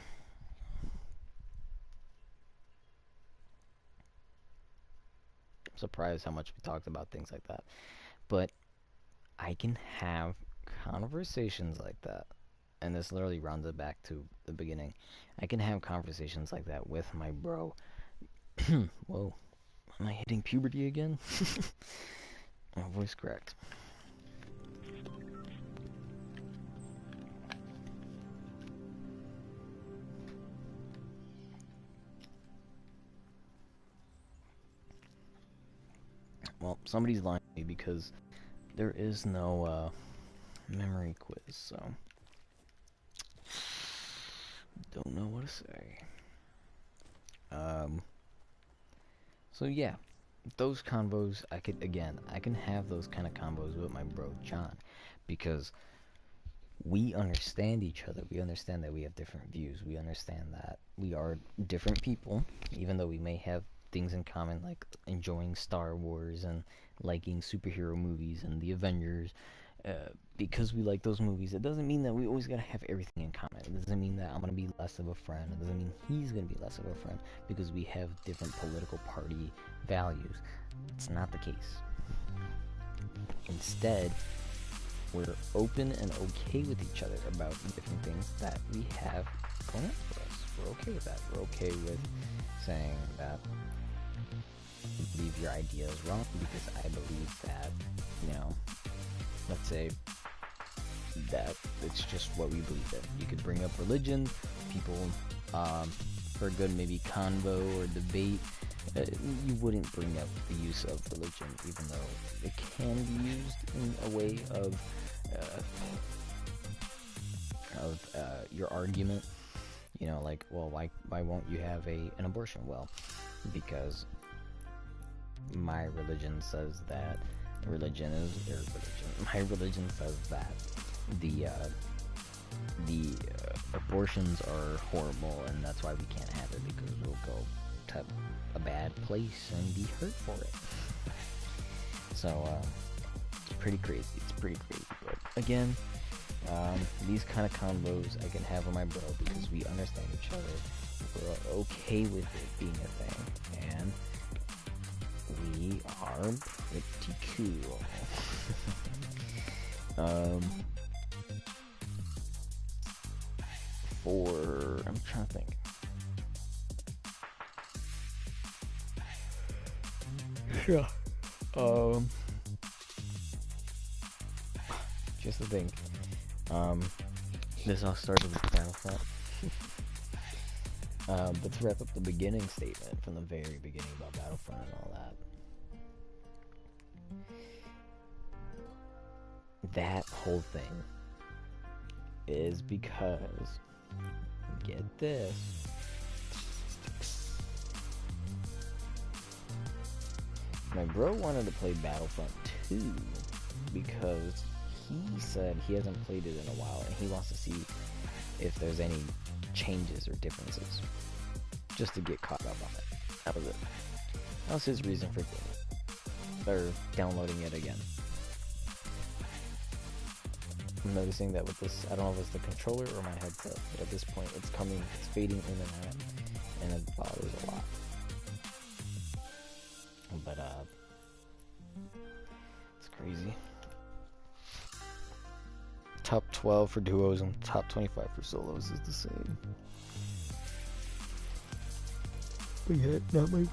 surprised how much we talked about things like that. But I can have conversations like that, and this literally rounds it back to the beginning. I can have conversations like that with my bro. Whoa, am I hitting puberty again? My voice cracked. Well, somebody's lying to me because there is no memory quiz, so don't know what to say. So yeah, those convos, I can have those kind of convos with my bro John, because we understand each other. We understand that we have different views. We understand that we are different people, even though we may have things in common, like enjoying Star Wars and liking superhero movies and the Avengers. Because we like those movies, it doesn't mean that we always gotta have everything in common. It doesn't mean that I'm gonna be less of a friend. It doesn't mean he's gonna be less of a friend because we have different political party values. It's not the case. Instead, we're open and okay with each other about different things that we have going on for us. We're okay with that. We're okay with saying that believe your idea is wrong because I believe that, you know, let's say that it's just what we believe in. You could bring up religion, people, for a good maybe convo or debate. You wouldn't bring up the use of religion, even though it can be used in a way of your argument. You know, like, well, why won't you have an abortion? Well, because my religion says that my religion says that the abortions are horrible, and that's why we can't have it, because we'll go to a bad place and be hurt for it. So it's pretty crazy. But again, these kind of combos I can have with my bro because we understand each other. We're okay with it being a thing, and we are pretty cool. I'm trying to think. Yeah. Just to think. This all started with Battlefront. But to wrap up the beginning statement from the very beginning about Battlefront and all that whole thing is because, get this, my bro wanted to play Battlefront 2 because he said he hasn't played it in a while and he wants to see if there's any changes or differences, just to get caught up on it. That was it. That was his reason for doing it, or downloading it again. I'm noticing that with this, I don't know if it's the controller or my headset, but at this point it's fading in and out, and it bothers a lot. But it's crazy. Top 12 for duos and top 25 for solos is the same. But yet, not my way.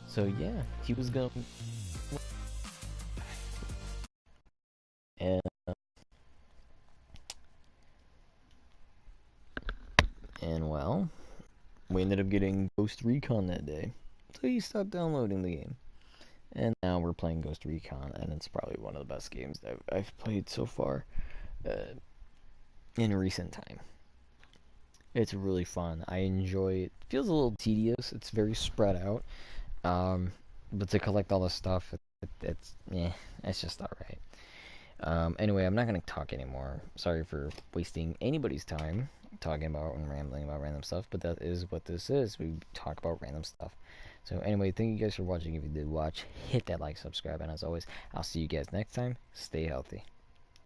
So yeah, he was gonna, and well, we ended up getting Ghost Recon that day, so he stopped downloading the game. And now we're playing Ghost Recon, and it's probably one of the best games that I've played so far in recent time. It's really fun. I enjoy it. It feels a little tedious. It's very spread out. But to collect all the stuff, it's just alright. Anyway, I'm not going to talk anymore. Sorry for wasting anybody's time talking about and rambling about random stuff, but that is what this is. We talk about random stuff. So anyway, thank you guys for watching. If you did watch, hit that like, subscribe, and as always, I'll see you guys next time. Stay healthy.